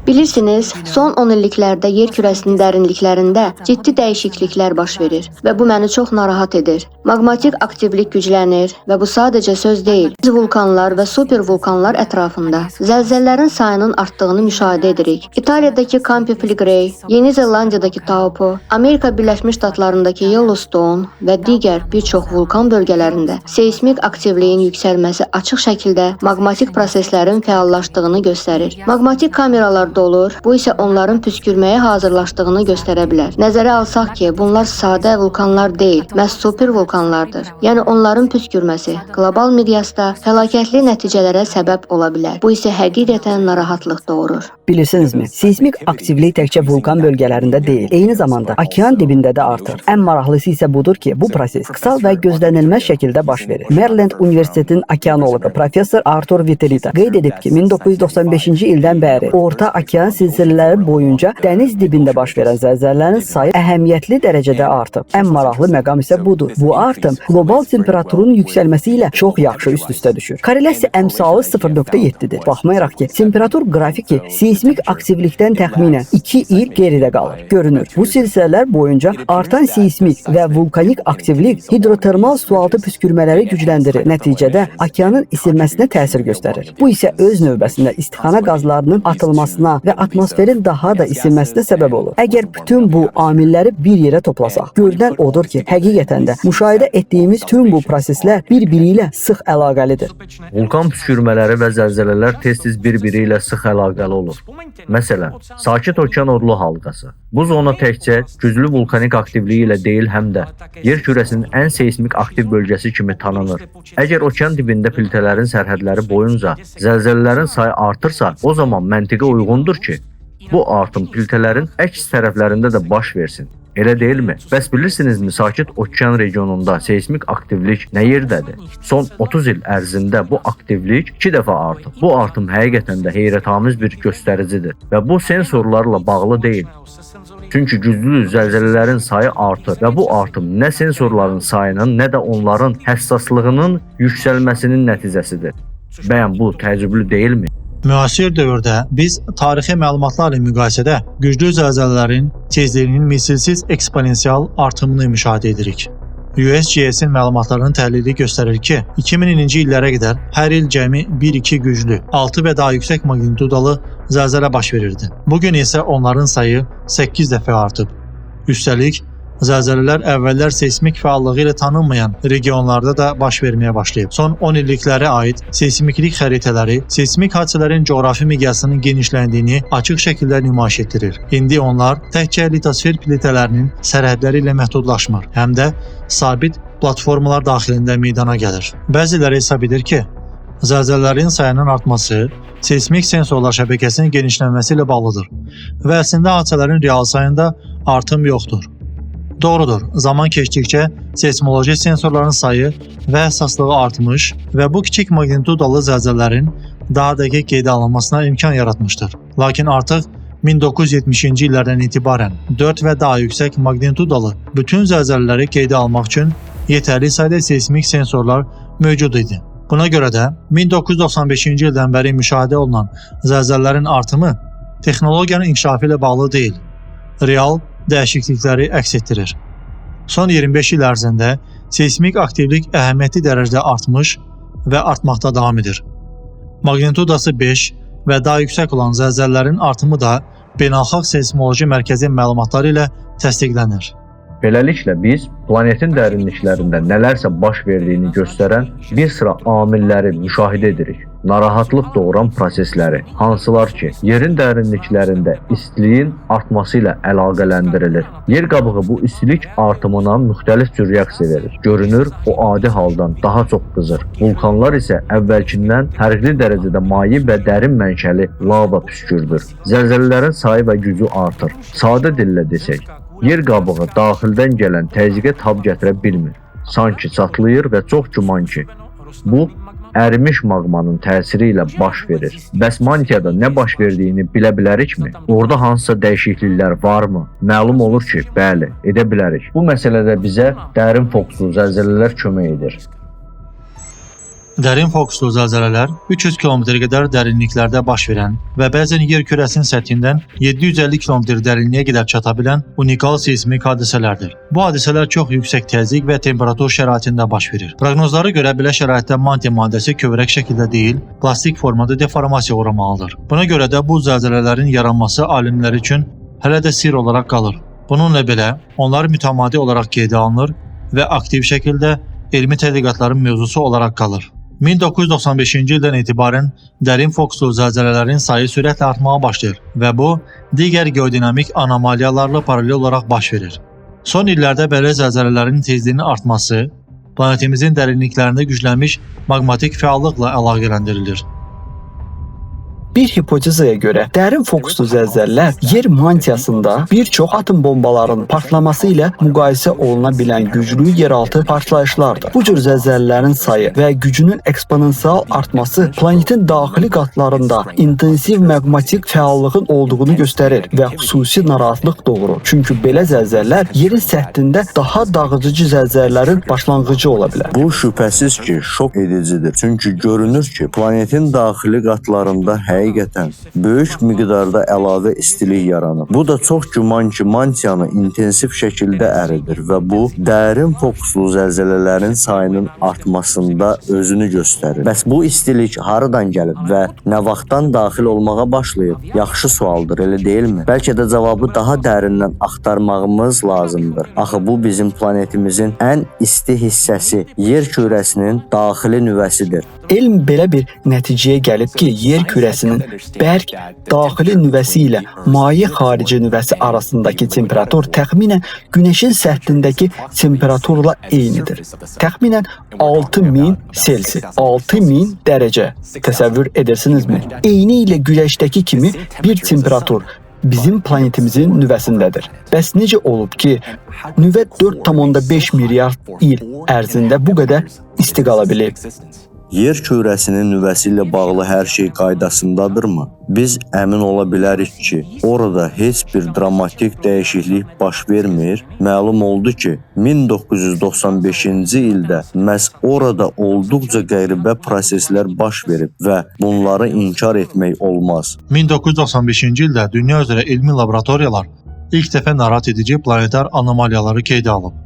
Bilirsiniz, son 10 illiklərdə yer kürəsinin dərinliklərində ciddi dəyişikliklər baş verir və bu məni çox narahat edir. Maqmatik aktivlik güclənir və bu sadəcə söz deyil. Biz vulkanlar və supervulkanlar ətrafında zəlzələlərin sayının artdığını müşahidə edirik. İtaliyadakı Campi Flegrei, Yeni Zelandiyadakı Taupo, Amerika Birləşmiş Ştatlarındakı Yellowstone və digər bir çox vulkan bölgələrində seismik aktivliyin yüksəlməsi açıq şəkildə maqmatik proseslərin fəallaşdığını göstərir. Maqmatik kameralar olur, bu isə onların püskürməyə hazırlaşdığını göstərə bilər. Nəzərə alsaq ki, bunlar sadə vulkanlar deyil, məhz super vulkanlardır. Yəni onların püskürməsi qlobal miqyasda fəlakətli nəticələrə səbəb ola bilər. Bu isə həqiqətən narahatlıq doğurur. Bilirsinizmi? Seismik aktivlik təkcə vulkan bölgələrində deyil, eyni zamanda okean dibində də artır. Ən maraqlısı isə budur ki, bu proses qısa və gözlənilməz şəkildə baş verir. Maryland Universitetinin okeanoloqu professor Arthur Viterita qeyd edib ki, 1995-ci ildən bəri orta okean silsilələri boyunca dəniz dibində baş verən zəlzələlərin sayı əhəmiyyətli dərəcədə artıb. Ən maraqlı məqam isə budur. Bu artım qlobal temperaturun yüksəlməsi ilə çox yaxşı üst-üstə düşür. Korrelyasiya əmsalı 0.7-dir. Baxmayaraq ki, temperatur qrafiki seismik aktivlikdən təxminən 2 il geridə qalır. Görünür, bu silsilələr boyunca artan seismik və vulkanik aktivlik hidrotermal sualtı püskürmələri gücləndirir. Nəticədə okeanın isinməsinə təsir göstərir. Bu isə öz növbəsində istixana qazlarının atılmasına və atmosferin daha da isinməsinə səbəb olur. Əgər bütün bu amilləri bir yerə toplasaq, görünən odur ki, həqiqətən də müşahidə etdiyimiz tüm bu proseslər bir-biri ilə sıx əlaqəlidir. Vulkan püskürmələri və zəlzələlər tez-tez bir-biri ilə sıx əlaqəli olur. Məsələn, Sakit Okean Orlu halqası. Bu zona təkcə güclü vulkanik aktivliyi ilə deyil, həm də yer kürəsinin ən seismik aktiv bölgəsi kimi tanınır. Əgər okean dibində plitələrin sərhədləri boyunca zəlzələlərin sayı artırsa, o zaman məntiqə uyğundur ki, bu artım plitələrin əks tərəflərində də baş versin. Elə deyilmi? Bəs bilirsinizmi, Sakit Okean regionunda seismik aktivlik nə yerdədir? Son 30 il ərzində bu aktivlik 2 dəfə artıb. Bu artım həqiqətən də heyrətamiz bir göstəricidir və bu sensorlarla bağlı deyil. Çünki güclü zəlzələlərin sayı artır və bu artım nə sensorların sayının, nə də onların həssaslığının yüksəlməsinin nəticəsidir. Bəyən bu təəccüblü deyilmi? Müasir dövrdə biz tarixi məlumatlarla müqayisədə güclü zəlzələlərin tezliyinin misilsiz eksponensial artımını müşahidə edirik. USGS-in məlumatlarının təhlili göstərir ki, 2000-ci illərə qədər hər il cəmi 1-2 güclü, 6 və daha yüksək magnitudalı zəlzələ baş verirdi. Bugün isə onların sayı 8 dəfə artıb. Üstəlik, zəlzələlər əvvəllər seismik fəallığı ilə tanınmayan regionlarda da baş verməyə başlayıb. Son 10 illiklərə aid seismiklik xəritələri seismik hadisələrin coğrafi miqyasının genişləndiyini açıq şəkildə nümayiş etdirir. İndi onlar təkcə litosfer plitələrinin sərhədləri ilə məhdudlaşmır, həm də sabit platformalar daxilində meydana gəlir. Bəziləri hesab edir ki, zəlzələlərin sayının artması seismik sensorlar şəbəkəsinin genişlənməsi ilə bağlıdır və əslində hadisələrin real sayında artım yoxdur. Doğrudur, zaman keçdikcə seismoloji sensorların sayı və həssaslığı artmış və bu kiçik magnitudalı zəlzələlərin daha dəqiq qeydə alınmasına imkan yaratmışdır. Lakin artıq 1970-ci illərdən etibarən 4 və daha yüksək magnitudalı bütün zəlzələləri qeydə almaq üçün yetərli sayda seismik sensorlar mövcud idi. Buna görə də 1995-ci ildən bəri müşahidə olunan zəlzələlərin artımı texnologiyanın inkişafı ilə bağlı deyil, real dəyişiklikləri əks etdirir. Son 25 il ərzində seismik aktivlik əhəmiyyətli dərəcədə artmış və artmaqda davam edir. Magnitudası 5 və daha yüksək olan zəlzələlərin artımı da Beynəlxalq Seismoloji Mərkəzi məlumatları ilə təsdiqlənir. Beləliklə biz planetin dərinliklərində nələrsə baş verdiyini göstərən bir sıra amilləri müşahidə edirik. Narahatlıq doğuran prosesləri, hansılar ki, yerin dərinliklərində istiliyin artması ilə əlaqələndirilir. Yer qabığı bu istilik artımına müxtəlif cür reaksiya verir. Görünür, o adi haldan daha çox qızır. Vulkanlar isə əvvəlkindən fərqli dərəcədə maye və dərin mənşəli lava püskürdür. Zəlzələlərin sayı və gücü artır. Sadə dillə desək, yer qabığı daxildən gələn təzyiqə tab gətirə bilmir. Sanki çatlayır və çox güman ki, bu ərimiş maqmanın təsiri ilə baş verir. Bəs mantiyada nə baş verdiyini bilə bilərikmi? Orada hansısa dəyişikliklər varmı? Məlum olur ki, bəli, edə bilərik. Bu məsələdə bizə dərin fokuslu zəlzələlər kömək edir. Dərin fokuslu zəlzələlər 300 km qədər dərinliklərdə baş verən və bəzən yer kürəsinin səthindən 750 km dərinliyə qədər çata bilən unikal seismik hadisələrdir. Bu hadisələr çox yüksək təzyiq və temperatur şəraitində baş verir. Proqnozlara görə belə şəraitdə mantia maddəsi kövrək şəkildə deyil, plastik formada deformasiya uğramalıdır. Buna görə də bu zəlzələlərin yaranması alimlər üçün hələ də sirr olaraq qalır. Bununla belə, onlar mütəmadi olaraq qeydə alınır və aktiv şəkildə elmi tədqiqatların mövzusu olaraq qalır. 1995-ci ildən etibarən dərin fokuslu zəlzələlərin sayı sürətlə artmağa başlayır və bu, digər geodinamik anomaliyalarla paralel olaraq baş verir. Son illərdə belə zəlzələlərin tezliyinin artması planetimizin dərinliklərində güclənmiş maqmatik fəallıqla əlaqələndirilir. Bir hipotezaya görə dərin fokuslu zəlzələlər yer mantiyasında bir çox atom bombalarının partlaması ilə müqayisə oluna bilən güclü yeraltı partlayışlardır. Bu cür zəlzələlərin sayı və gücünün eksponensial artması planetin daxili qatlarında intensiv maqmatik fəallığın olduğunu göstərir və xüsusi narahatlıq doğurur. Çünki belə zəlzələlər yerin səthində daha dağıdıcı zəlzələlərin başlanğıcı ola bilər. Bu şübhəsiz ki, şok edicidir. Çünki görünür ki, planetin daxili qatlarında həqiqətən böyük miqdarda əlavə istilik yaranır. Bu da çox güman ki, mantiyanı intensiv şəkildə əridir və bu, dərin fokuslu zəlzələlərin sayının artmasında özünü göstərir. Bəs bu istilik haradan gəlib və nə vaxtdan daxil olmağa başlayıb? Yaxşı sualdır, elə deyilmi? Bəlkə də cavabı daha dərindən axtarmağımız lazımdır. Axı bu bizim planetimizin ən isti hissəsi, yer kürəsinin daxili nüvəsidir. Elm belə bir nəticəyə gəlib ki, yer kürəsinin bərk daxili nüvəsi ilə maye xarici nüvəsi arasındakı temperatur təxminən Günəşin səthindəki temperaturla eynidir. Təxminən 6000 Selsi, 6000 dərəcə. Təsəvvür edirsinizmi? Eyni ilə Güneşdəki kimi bir temperatur bizim planetimizin nüvəsindədir. Bəs necə olub ki, nüvə 4,5 milyard il ərzində bu qədər isti qala bilib? Yer kürəsinin nüvəsi ilə bağlı hər şey qaydasındadırmı? Biz əmin ola bilərik ki, orada heç bir dramatik dəyişiklik baş vermir. Məlum oldu ki, 1995-ci ildə məhz orada olduqca qəribə proseslər baş verib və bunları inkar etmək olmaz. 1995-ci ildə dünya üzrə elmi laboratoriyalar ilk dəfə narahat edici planetar anomaliyaları qeydə alıb.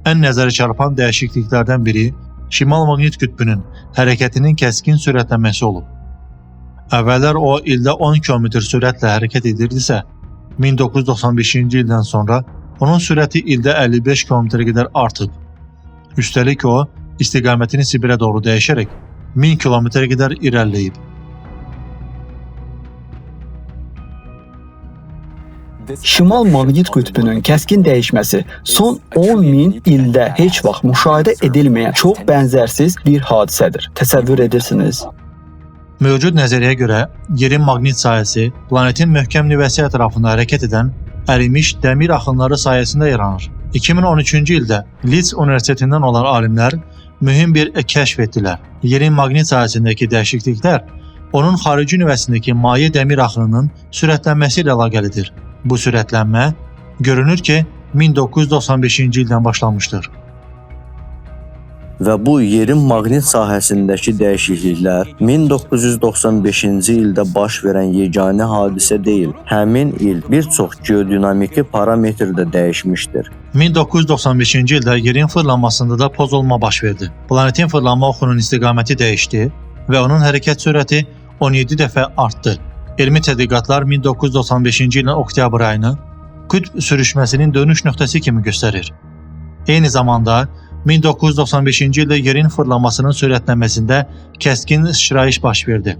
Ən nəzərə çarpan dəyişikliklərdən biri Şimal maqnit qütbünün hərəkətinin kəskin sürətlənməsi olub. Əvvəllər o ildə 10 km sürətlə hərəkət edirdisə, 1995-ci ildən sonra onun sürəti ildə 55 km qədər artıb. Üstəlik o, istiqamətini Sibirə doğru dəyişərək 1000 km qədər irəliləyib. Şimal maqnit qütbünün kəskin dəyişməsi son 10.000 ildə heç vaxt müşahidə edilməyən çox bənzərsiz bir hadisədir. Təsəvvür edirsiniz? Mövcud nəzəriyyəyə görə yerin maqnit sahəsi planetin möhkəm nüvəsi ətrafında hərəkət edən ərimiş dəmir axınları sayəsində yaranır. 2013-cü ildə Leeds Universitetindən olan alimlər mühüm bir kəşf etdilər. Yerin maqnit sahəsindəki dəyişikliklər onun xarici nüvəsindəki maye dəmir axınının sürətlənməsi ilə əlaqəlidir. Bu sürətlənmə görünür ki, 1995-ci ildən başlamışdır. və bu yerin maqnit sahəsindəki dəyişikliklər 1995-ci ildə baş verən yeganə hadisə deyil. Həmin il bir çox geodinamiki parametr də dəyişmişdir. 1995-ci ildə yerin fırlanmasında da pozulma baş verdi. Planetin fırlanma oxunun istiqaməti dəyişdi və onun hərəkət sürəti 17 dəfə artdı. Elmi tədqiqatlar 1995-ci ilin oktyabr ayını qütb sürüşməsinin dönüş nöqtəsi kimi göstərir. Eyni zamanda 1995-ci ildə yerin fırlanmasının sürətlənməsində kəskin sıçrayış baş verdi.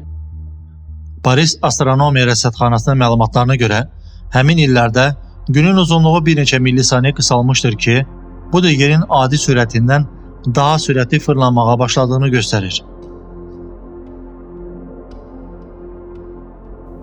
Paris Astronomiya Rəsədxanasının məlumatlarına görə həmin illərdə günün uzunluğu bir neçə millisaniyə qısalmışdır ki, bu da yerin adi sürətindən daha sürətli fırlanmağa başladığını göstərir.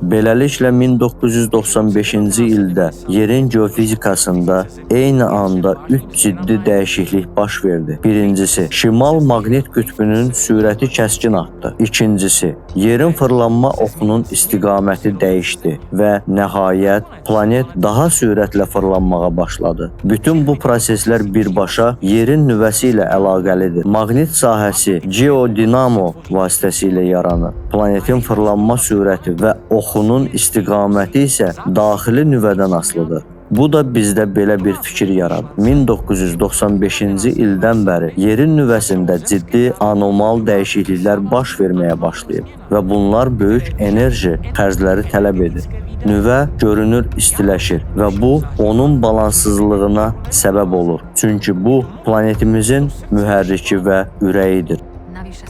Beləliklə 1995-ci ildə yerin geofizikasında eyni anda 3 ciddi dəyişiklik baş verdi. Birincisi, şimal maqnit qütbünün sürəti kəskin artdı. İkincisi, yerin fırlanma oxunun istiqaməti dəyişdi və nəhayət planet daha sürətlə fırlanmağa başladı. Bütün bu proseslər birbaşa yerin nüvəsi ilə əlaqəlidir. Maqnit sahəsi geodinamo vasitəsilə yaranır. Planetin fırlanma sürəti və oxunun istiqaməti isə daxili nüvədən asılıdır. Bu da bizdə belə bir fikir yaradı. 1995-ci ildən bəri yerin nüvəsində ciddi anormal dəyişikliklər baş verməyə başlayıb və bunlar böyük enerji xərcləri tələb edir. Nüvə görünür istiləşir və bu onun balanssızlığına səbəb olur. Çünki bu planetimizin mühərriki və ürəyidir.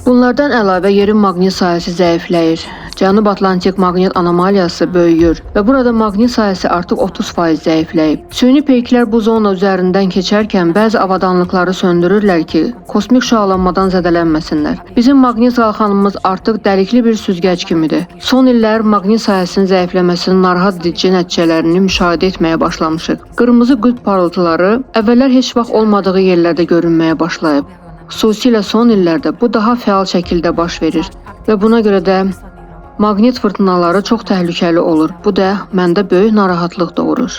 Bunlardan əlavə yerin maqnit sahəsi zəifləyir. Cənub Atlantik maqnit anomaliyası böyüyür və burada maqnit sahəsi artıq 30% zəifləyib. Süni peyklər bu zona üzərindən keçərkən bəzi avadanlıqları söndürürlər ki, kosmik şüalanmadan zədələnməsinlər. Bizim maqnit qalxanımız artıq dəlikli bir süzgəc kimidir. Son illər maqnit sahəsinin zəifləməsinin narahat edici nəticələrini müşahidə etməyə başlamışıq. Qırmızı qütb parıltıları əvvəllər heç vaxt olmadığı yerlərdə görünməyə başlayıb. Xüsusilə son illərdə bu daha fəal şəkildə baş verir və buna görə də maqnit fırtınaları çox təhlükəli olur. Bu da məndə böyük narahatlıq doğurur.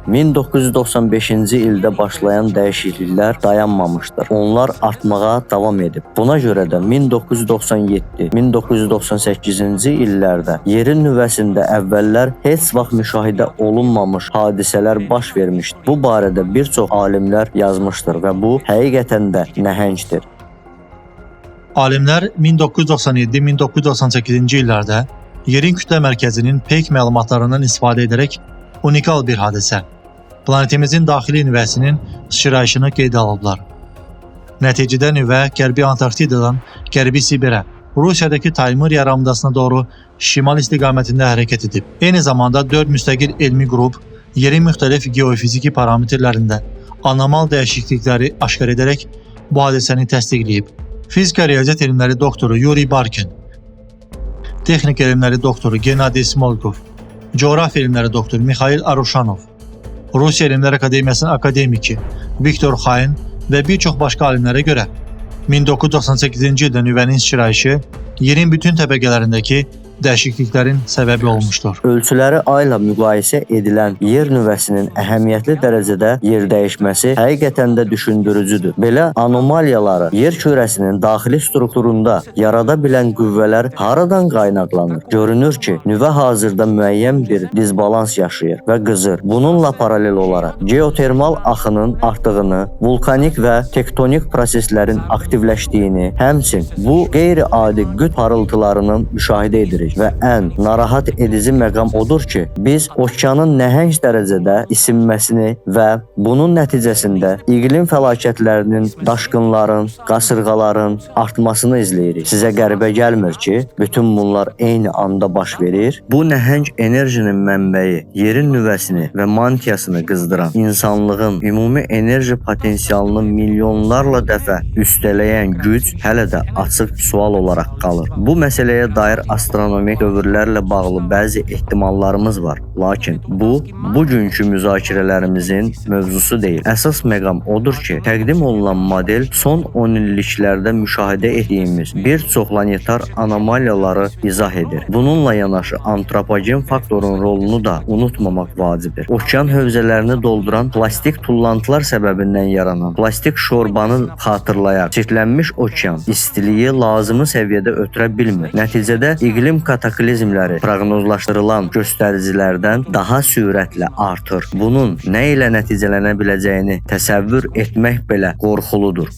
1995-ci ildə başlayan dəyişikliklər dayanmamışdır. Onlar artmağa davam edib. Buna görə də 1997-1998-ci illərdə yerin nüvəsində əvvəllər heç vaxt müşahidə olunmamış hadisələr baş vermişdir. Bu barədə bir çox alimlər yazmışdır və bu həqiqətən də nəhəngdir. Alimlər 1997-1998-ci illərdə yerin kütlə mərkəzinin peyk məlumatlarından istifadə edərək unikal bir hadisə, planetimizin daxili nüvəsinin sıçrayışını qeydə alıblar. Nəticədə nüvə Qərbi Antarktidadan Qərbi Sibirə, Rusiyadakı Taymır yarımadasına doğru şimal istiqamətində hərəkət edib. Eyni zamanda 4 müstəqil elmi qrup yerin müxtəlif geofiziki parametrlərində anormal dəyişiklikləri aşkar edərək bu hadisəni təsdiqləyib. Fizika riyaziyyat elmləri doktoru Yuri Barkin, texnika elmləri doktoru Gennadiy Smolkov, coğrafiya elmləri doktoru Mikhail Arushanov, Rusiya Elmlər Akademiyasının akademiki Viktor Xayn və bir çox başqa alimlərə görə 1998-ci ildə nüvənin sıçrayışı yerin bütün təbəqələrindəki dəyişikliklərin səbəbi olmuşdur. Ölçüləri ayla müqayisə edilən yer nüvəsinin əhəmiyyətli dərəcədə yer dəyişməsi həqiqətən də düşündürücüdür. Belə anomaliyaları yer kürəsinin daxili strukturunda yarada bilən qüvvələr haradan qaynaqlanır? Görünür ki, nüvə hazırda müəyyən bir disbalans yaşayır və qızır. Bununla paralel olaraq geotermal axının artdığını, vulkanik və tektonik proseslərin aktivləşdiyini, həmçinin bu qeyri-adi qütb parıltılarının müşahidə edirik. Və ən narahat edici məqam odur ki, biz okeanın nəhəng dərəcədə isinməsini və bunun nəticəsində iqlim fəlakətlərinin, daşqınların, qasırğaların artmasını izləyirik. Sizə qəribə gəlmir ki, bütün bunlar eyni anda baş verir. Bu nəhəng enerjinin mənbəyi yerin nüvəsini və mantiyasını qızdıran, insanlığın ümumi enerji potensialını milyonlarla dəfə üstələyən güc hələ də açıq sual olaraq qalır. Bu məsələyə dair astronomiya sosial-ekonomik dövrlərlə bağlı bəzi ehtimallarımız var. Lakin bu bugünkü müzakirələrimizin mövzusu deyil. Əsas məqam odur ki, təqdim olunan model son 10 illiklərdə müşahidə etdiyimiz bir çox planetar anomaliyaları izah edir. Bununla yanaşı antropogen faktorun rolunu da unutmamaq vacibdir. Okean hövzələrini dolduran plastik tullantılar səbəbindən yaranan plastik şorbanı xatırlayar. Çirklənmiş okean istiliyi lazımi səviyyədə ötürə bilmir. Nəticədə iqlim kataklizmləri proqnozlaşdırılan göstəricilərdən daha sürətlə artır. Bunun nə ilə nəticələnə biləcəyini təsəvvür etmək belə qorxuludur.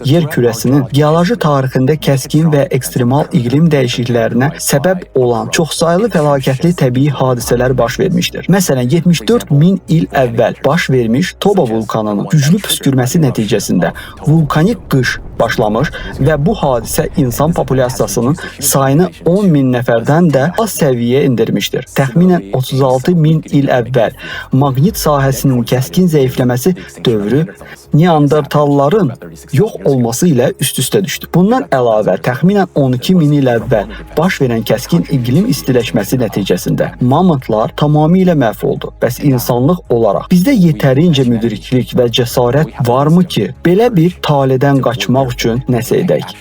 Yer kürəsinin geoloji tarixində kəskin və ekstremal iqlim dəyişikliklərinə səbəb olan çoxsaylı fəlakətli təbii hadisələr baş vermişdir. Məsələn, 74 min il əvvəl baş vermiş Toba vulkanının güclü püskürməsi nəticəsində vulkanik qış başlamış və bu hadisə insan populyasiyasının sayını 10 min nəfərdən də az səviyyəyə endirmişdir. Təxminən 36 min il əvvəl maqnit sahəsinin kəskin zəifləməsi dövrü Neandertalların yox olması ilə üst-üstə düşdü. Bundan əlavə təxminən 12 min il əvvəl baş verən kəskin iqlim istiləşməsi nəticəsində mamutlar tamamilə məhv oldu. Bəs insanlıq olaraq bizdə yetərincə müdriklik və cəsarət varmı ki, belə bir taledən qaçmaq üçün nəsə edək?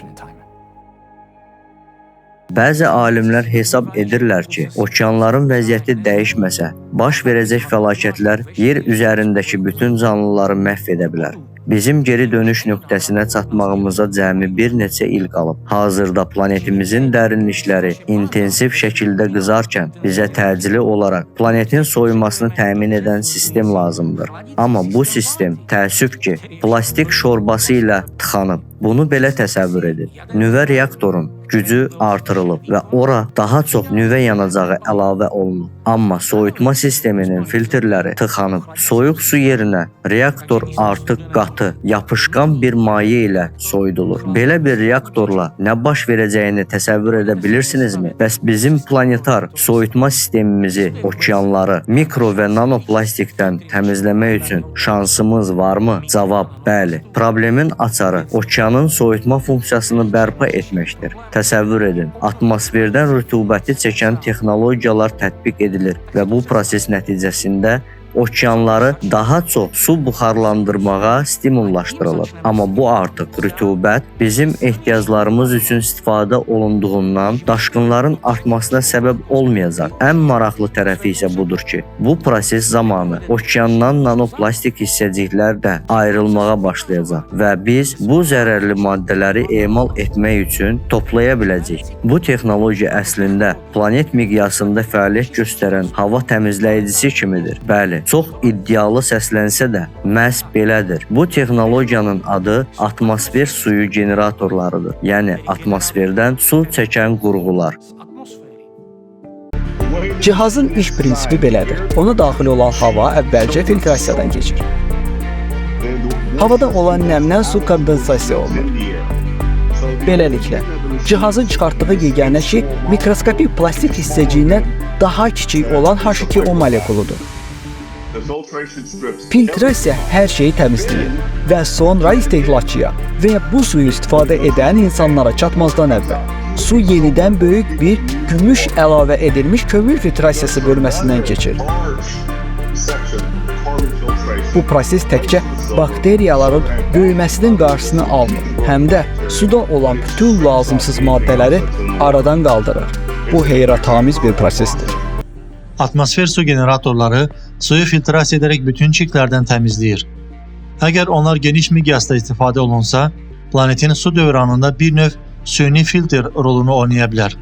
Bəzi alimlər hesab edirlər ki, okeanların vəziyyəti dəyişməsə, baş verəcək fəlakətlər yer üzərindəki bütün canlıları məhv edə bilər. Bizim geri dönüş nöqtəsinə çatmağımıza cəmi bir neçə il qalıb. Hazırda planetimizin dərinlikləri intensiv şəkildə qızarkən bizə təcili olaraq planetin soyumasını təmin edən sistem lazımdır. Amma bu sistem təəssüf ki, plastik şorbası ilə tıxanıb. Bunu belə təsəvvür edin. Nüvə reaktorun gücü artırılıb və ora daha çox nüvə yanacağı əlavə olunub. Amma soyutma sisteminin filtrləri tıxanıb. Soyuq su yerinə reaktor artıq qatı, yapışqan bir maye ilə soyudulur. Belə bir reaktorla nə baş verəcəyini təsəvvür edə bilirsinizmi? Bəs bizim planetar soyutma sistemimizi, okeanları mikro və nanoplastikdən təmizləmək üçün şansımız varmı? Cavab bəli. Problemin açarı okeanın soyutma funksiyasını bərpa etməkdir. Təsəvvür edin, atmosferdən rütubəti çəkən texnologiyalar tətbiq edilir və bu proses nəticəsində okeanları daha çox su buxarlandırmağa stimullaşdırılır. Amma bu artıq rütubət bizim ehtiyaclarımız üçün istifadə olunduğundan daşqınların artmasına səbəb olmayacaq. Ən maraqlı tərəfi isə budur ki, bu proses zamanı okeandan nanoplastik hissəciklər də ayrılmağa başlayacaq və biz bu zərərli maddələri emal etmək üçün toplaya biləcəyik. Bu texnologiya əslində planet miqyasında fəaliyyət göstərən hava təmizləyicisi kimidir. Bəli, çox iddialı səslənsə də məhz belədir. Bu texnologiyanın adı atmosfer suyu generatorlarıdır. Yəni atmosferdən su çəkən qurğular. Cihazın iş prinsipi belədir. Ona daxil olan hava əvvəlcə filtrasiyadan keçir. Havada olan nəmdən su kondensasiya olunur. Beləliklə, cihazın çıxartdığı yeganə mikroskopik plastik hissəciyindən daha kiçik olan H2O molekuludur. Filtrasiya hər şeyi təmizləyir və sonra istehlakçıya və bu suyu istifadə edən insanlara çatmazdan əvvəl su yenidən böyük bir gümüş əlavə edilmiş kömür filtrasiyası bölməsindən keçir. Bu proses təkcə bakteriyaların böyüməsinin qarşısını almır, həm də suda olan bütün lazımsız maddələri aradan qaldırır. Bu heyrətamiz bir prosesdir. Atmosfer su generatorları suyu filtrasiya edərək bütün çirklərdən təmizləyir. Əgər onlar geniş miqyasda istifadə olunsa, planetin su dövranında bir növ süni filtr rolunu oynaya bilər.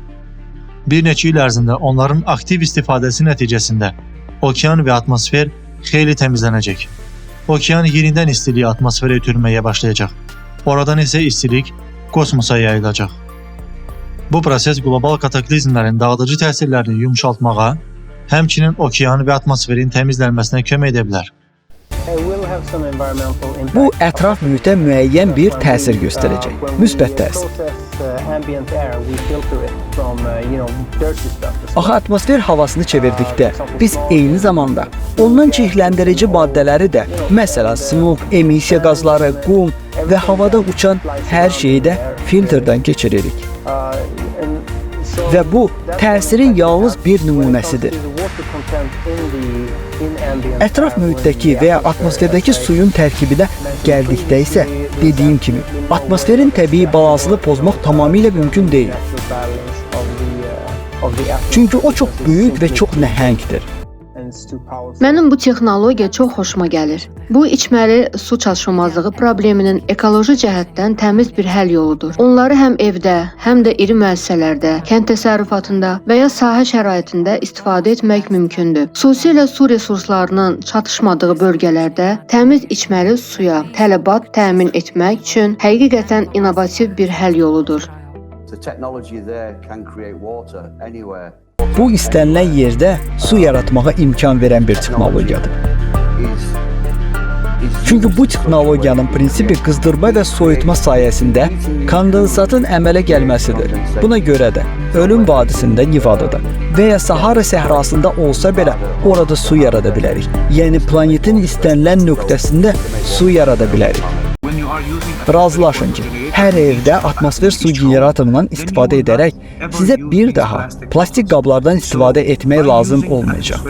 Bir neçə il ərzində onların aktiv istifadəsi nəticəsində okean və atmosfer xeyli təmizlənəcək. Okean yenidən istiliyi atmosferə ötürməyə başlayacaq. Oradan isə istilik kosmosa yayılacaq. Bu proses qlobal kataklizmlərin dağıdıcı təsirlərini yumşaltmağa, həmçinin okean və atmosferin təmizlənməsinə kömək edə bilər. Bu ətraf mühitə müəyyən bir təsir göstərəcək. Müsbət təsir. Axı atmosfer havasını çevirdikdə biz eyni zamanda ondan çirkləndirici maddələri də, məsələn, smog, emisiya qazları, qum və havada uçan hər şeyi də filtrdən keçiririk. və bu təsirin yalnız bir nümunəsidir. Ətraf mühitdəki və ya atmosferdəki suyun tərkibinə gəldikdə isə dediyim kimi, atmosferin təbii balansını pozmaq tamamilə mümkün deyil. Çünki o çox böyük və çox nəhəngdir. Mənim bu texnologiya çox xoşuma gəlir. Bu içməli su çatışmazlığı probleminin ekoloji cəhətdən təmiz bir həll yoludur. Onları həm evdə, həm də iri müəssisələrdə, kənd təsərrüfatında və ya sahə şəraitində istifadə etmək mümkündür. Xüsusilə su resurslarının çatışmadığı bölgələrdə təmiz içməli suya tələbat təmin etmək üçün həqiqətən innovativ bir həll yoludur. Bu istənilən yerdə su yaratmağa imkan verən bir texnologiyadır. Çünki bu texnologiyanın prinsipi qızdırma və soyutma sayəsində kondensatın əmələ gəlməsidir. Buna görə də ölüm vadisində Nevadada və ya Sahara səhrasında olsa belə orada su yarada bilərik. Yəni planetin istənilən nöqtəsində su yarada bilərik. Razılaşın ki, hər evdə atmosfer su generatorundan istifadə edərək sizə bir daha plastik qablardan istifadə etmək lazım olmayacaq.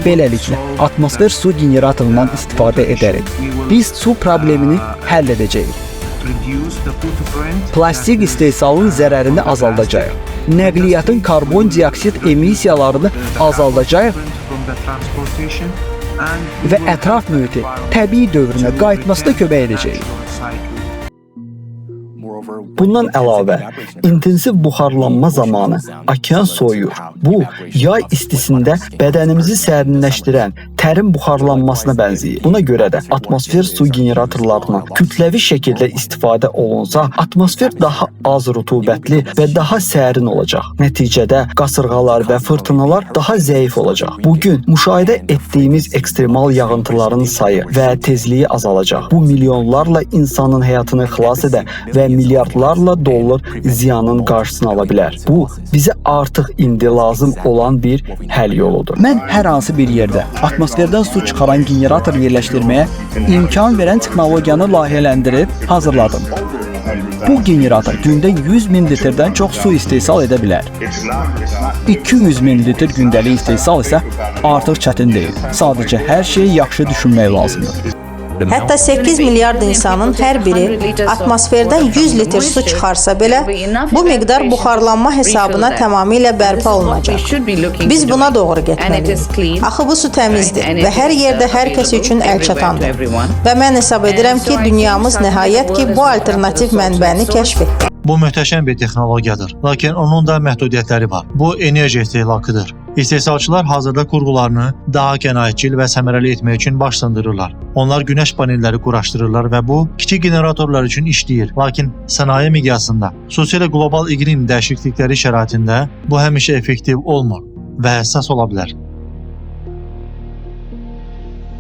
Beləliklə, atmosfer su generatorundan istifadə edərək biz su problemini həll edəcəyik. Plastik istehsalın zərərini azaldacaq. Nəqliyyatın karbon dioksid emissiyalarını azaldacaq və ətraf mühiti təbii dövrünə qayıtmasına kömək edəcək. Bundan əlavə, intensiv buxarlanma zamanı okean soyuyur. Bu, yay istisində bədənimizi sərinləşdirən tərin buxarlanmasına bənzəyir. Buna görə də atmosfer su generatorlarından kütləvi şəkildə istifadə olunsa, atmosfer daha az rütubətli və daha sərin olacaq. Nəticədə qasırğalar və fırtınalar daha zəif olacaq. Bugün müşahidə etdiyimiz ekstremal yağıntıların sayı və tezliyi azalacaq. Bu milyonlarla insanın həyatını xilas edə və milyardlarla dollar ziyanın qarşısını ala bilər. Bu, bizə artıq indi lazım olan bir həll yoludur. Mən hər hansı bir yerdə atmosferdən su çıxaran generator yerləşdirməyə imkan verən texnologiyanı layihələndirib hazırladım. Bu generator gündə 100 min litrdən çox su istehsal edə bilər. 200 min litr gündəlik istehsal isə artıq çətin deyil. Sadəcə hər şeyi yaxşı düşünmək lazımdır. Hətta 8 milyard insanın hər biri atmosferdən 100 litr su çıxarsa belə, bu miqdar buxarlanma hesabına tamamilə bərpa olunacaq. Biz buna doğru getməliyik. Axı bu su təmizdir və hər yerdə hər kəs üçün əlçatandır. Və mən hesab edirəm ki, dünyamız nəhayət ki, bu alternativ mənbəni kəşf etdi. Bu möhtəşəm bir texnologiyadır, lakin onun da məhdudiyyətləri var. Bu enerji istehlakıdır. İstehsalçılar hazırda qurğularını daha qənaətcil və səmərəli etmək üçün baş sındırırlar. Onlar günəş panelləri quraşdırırlar və bu kiçik generatorlar üçün işləyir. Lakin sənaye miqyasında, xüsusilə qlobal iqlim dəyişiklikləri şəraitində bu həmişə effektiv olmur və həssas ola bilər.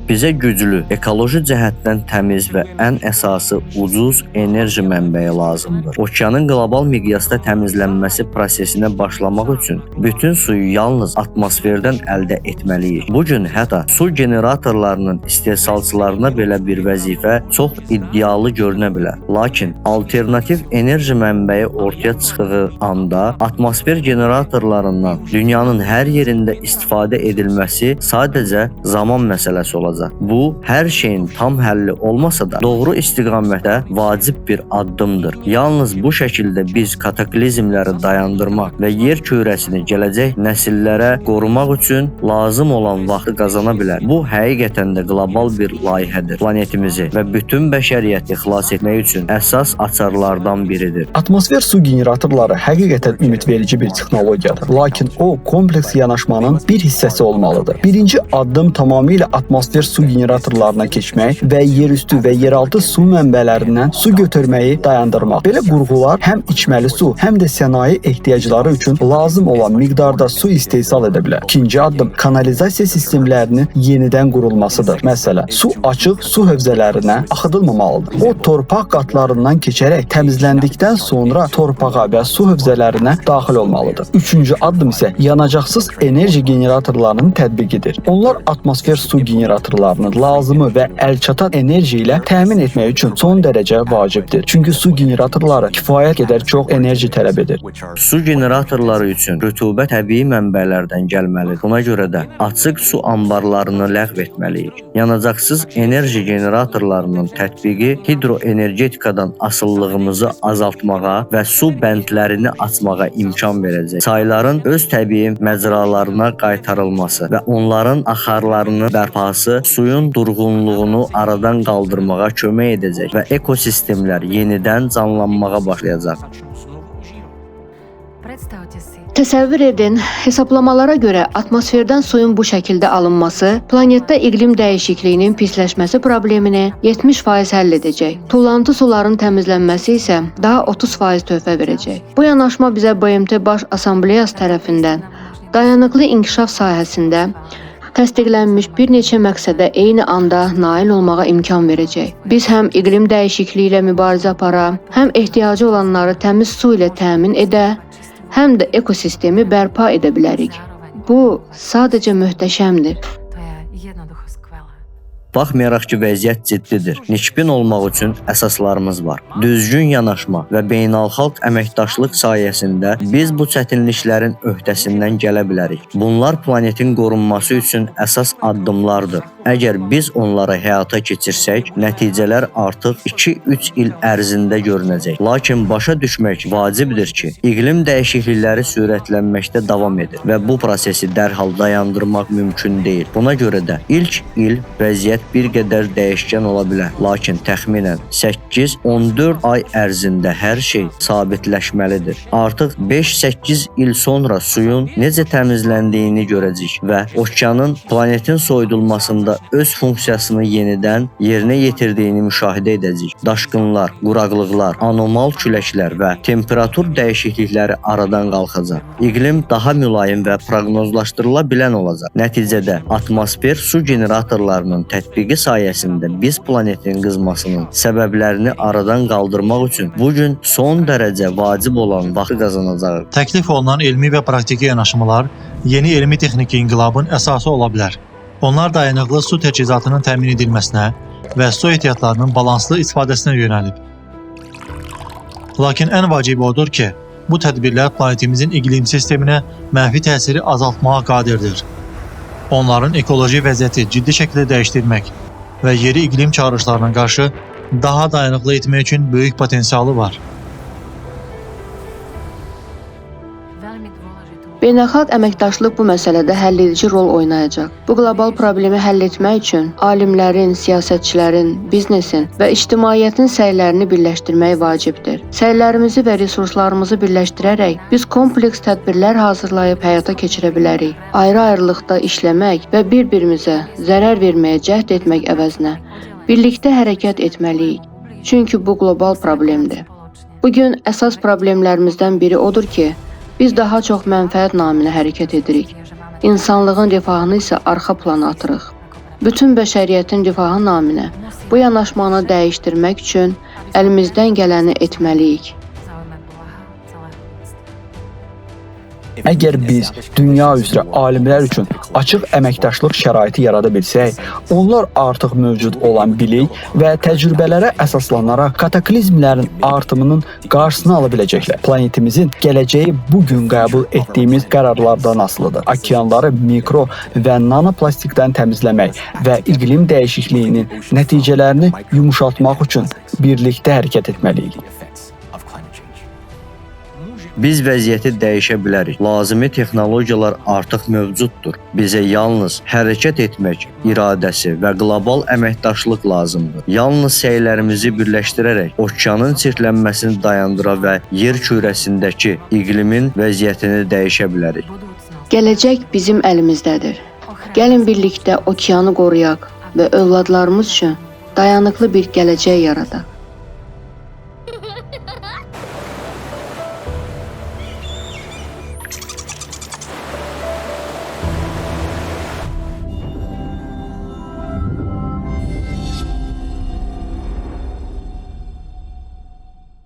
Bizə güclü, ekoloji cəhətdən təmiz və ən əsası ucuz enerji mənbəyi lazımdır. Okeanın qlobal miqyasda təmizlənməsi prosesinə başlamaq üçün bütün suyu yalnız atmosferdən əldə etməliyik. Bu gün hətta su generatorlarının istehsalçılarına belə bir vəzifə çox iddialı görünə bilər. Lakin alternativ enerji mənbəyi ortaya çıxdığı anda atmosfer generatorlarından dünyanın hər yerində istifadə edilməsi sadəcə zaman məsələsi olacaq. Bu, hər şeyin tam həlli olmasa da doğru istiqamətə vacib bir addımdır. Yalnız bu şəkildə biz kataklizmləri dayandırmaq və yer kürəsini gələcək nəsillərə qorumaq üçün lazım olan vaxtı qazana bilər. Bu, həqiqətən də qlobal bir layihədir. Planetimizi və bütün bəşəriyyəti xilas etmək üçün əsas açarlardan biridir. Atmosfer su generatorları həqiqətən ümidverici bir texnologiyadır. Lakin o, kompleks yanaşmanın bir hissəsi olmalıdır. Birinci addım tamamilə atmosfer su generatorlarına keçmək və yerüstü və yeraltı su mənbələrindən su götürməyi dayandırmaq. Belə qurğular həm içməli su, həm də sənaye ehtiyacları üçün lazım olan miqdarda su istehsal edə bilər. İkinci addım kanalizasiya sistemlərinin yenidən qurulmasıdır. Məsələn, su açıq su hövzələrinə axıdılmamalıdır. O torpaq qatlarından keçərək təmizləndikdən sonra torpağa və su hövzələrinə daxil olmalıdır. Üçüncü addım isə yanacaqsız enerji generatorlarının tətbiqidir. Onlar atmosfer su generatorları generatorlarını lazımı və əlçatan enerji ilə təmin etmək üçün son dərəcə vacibdir. Çünki su generatorları kifayət qədər çox enerji tələb edir. Su generatorları üçün rütubət təbii mənbələrdən gəlməlidir. Buna görə də açıq su anbarlarını ləğv etməliyik. Yanacaqsız enerji generatorlarının tətbiqi hidroenergetikadan asıllığımızı azaltmağa və su bəndlərini açmağa imkan verəcək. Çayların öz təbii məcralarına qaytarılması və onların axarlarının bərpası suyun durğunluğunu aradan qaldırmağa kömək edəcək və ekosistemlər yenidən canlanmağa başlayacaq. Təsəvvür edin, hesablamalara görə atmosferdən suyun bu şəkildə alınması planetdə iqlim dəyişikliyinin pisləşməsi problemini 70% həll edəcək. Tullantı suların təmizlənməsi isə daha 30% töhfə verəcək. Bu yanaşma bizə BMT Baş Assambleyası tərəfindən dayanıqlı inkişaf sahəsində təsdiqlənmiş bir neçə məqsədə eyni anda nail olmağa imkan verəcək. Biz həm iqlim dəyişikliyi ilə mübarizə apara, həm ehtiyacı olanları təmiz su ilə təmin edə, həm də ekosistemi bərpa edə bilərik. Bu sadəcə möhtəşəmdir. Baxmayaraq ki, vəziyyət ciddidir. Nikbin olmaq üçün əsaslarımız var. Düzgün yanaşma və beynəlxalq əməkdaşlıq sayəsində biz bu çətinliklərin öhdəsindən gələ bilərik. Bunlar planetin qorunması üçün əsas addımlardır. Əgər biz onları həyata keçirsək, nəticələr artıq 2-3 il ərzində görünəcək. Lakin başa düşmək vacibdir ki, iqlim dəyişiklikləri sürətlənməkdə davam edir və bu prosesi dərhal dayandırmaq mümkün deyil. Buna görə də ilk il vəziyyət bir qədər dəyişkən ola bilər. Lakin təxminən 8-14 ay ərzində hər şey sabitləşməlidir. Artıq 5-8 il sonra suyun necə təmizləndiyini görəcəyik və okeanın planetin soyudulmasında öz funksiyasını yenidən yerinə yetirdiyini müşahidə edəcəyik. Daşqınlar, quraqlıqlar, anormal küləklər və temperatur dəyişiklikləri aradan qalxacaq. İqlim daha mülayim və proqnozlaşdırıla bilən olacaq. Nəticədə atmosfer su generatorlarının tətbiqi sayəsində biz planetin qızmasının səbəblərini aradan qaldırmaq üçün bu gün son dərəcə vacib olan vaxtı qazanacağıq. Təklif olunan elmi və praktiki yanaşmalar yeni elmi-texniki inqilabın əsası ola bilər. Onlar dayanıqlı su təchizatının təmin edilməsinə və su ehtiyatlarının balanslı istifadəsinə yönəlib. Lakin ən vacibi odur ki, bu tədbirlər planetimizin iqlim sisteminə mənfi təsiri azaltmağa qadirdir. Onların ekoloji vəziyyəti ciddi şəkildə dəyişdirmək və yeri iqlim çağırışlarına qarşı daha dayanıqlı etmək üçün böyük potensialı var. Beynəlxalq əməkdaşlıq bu məsələdə həlledici rol oynayacaq. Bu qlobal problemi həll etmək üçün alimlərin, siyasətçilərin, biznesin və ictimaiyyətin səylərini birləşdirmək vacibdir. Səylərimizi və resurslarımızı birləşdirərək biz kompleks tədbirlər hazırlayıb həyata keçirə bilərik. Ayrı-ayrılıqda işləmək və bir-birimizə zərər verməyə cəhd etmək əvəzinə birlikdə hərəkət etməliyik. Çünki bu qlobal problemdir. Bugün əsas problemlərimizdən biri odur ki, biz daha çox mənfəət naminə hərəkət edirik. İnsanlığın rifahını isə arxa plana atırıq. Bütün bəşəriyyətin rifahı naminə bu yanaşmanı dəyişdirmək üçün əlimizdən gələni etməliyik. Əgər biz dünya üzrə alimlər üçün açıq əməkdaşlıq şəraiti yarada bilsək, onlar artıq mövcud olan bilik və təcrübələrə əsaslanaraq kataklizmlərin artımının qarşısını ala biləcəklər. Planetimizin gələcəyi bugün qəbul etdiyimiz qərarlardan asılıdır. Okeanları mikro və nanoplastikdən təmizləmək və iqlim dəyişikliyinin nəticələrini yumuşaltmaq üçün birlikdə hərəkət etməliyik. Biz vəziyyəti dəyişə bilərik. Lazımi texnologiyalar artıq mövcuddur. Bizə yalnız hərəkət etmək iradəsi və qlobal əməkdaşlıq lazımdır. Yalnız səylərimizi birləşdirərək okeanın çirklənməsini dayandıra və yer kürəsindəki iqlimin vəziyyətini dəyişə bilərik. Gələcək bizim əlimizdədir. Gəlin birlikdə okeanı qoruyaq və övladlarımız üçün dayanıqlı bir gələcək yaradaq.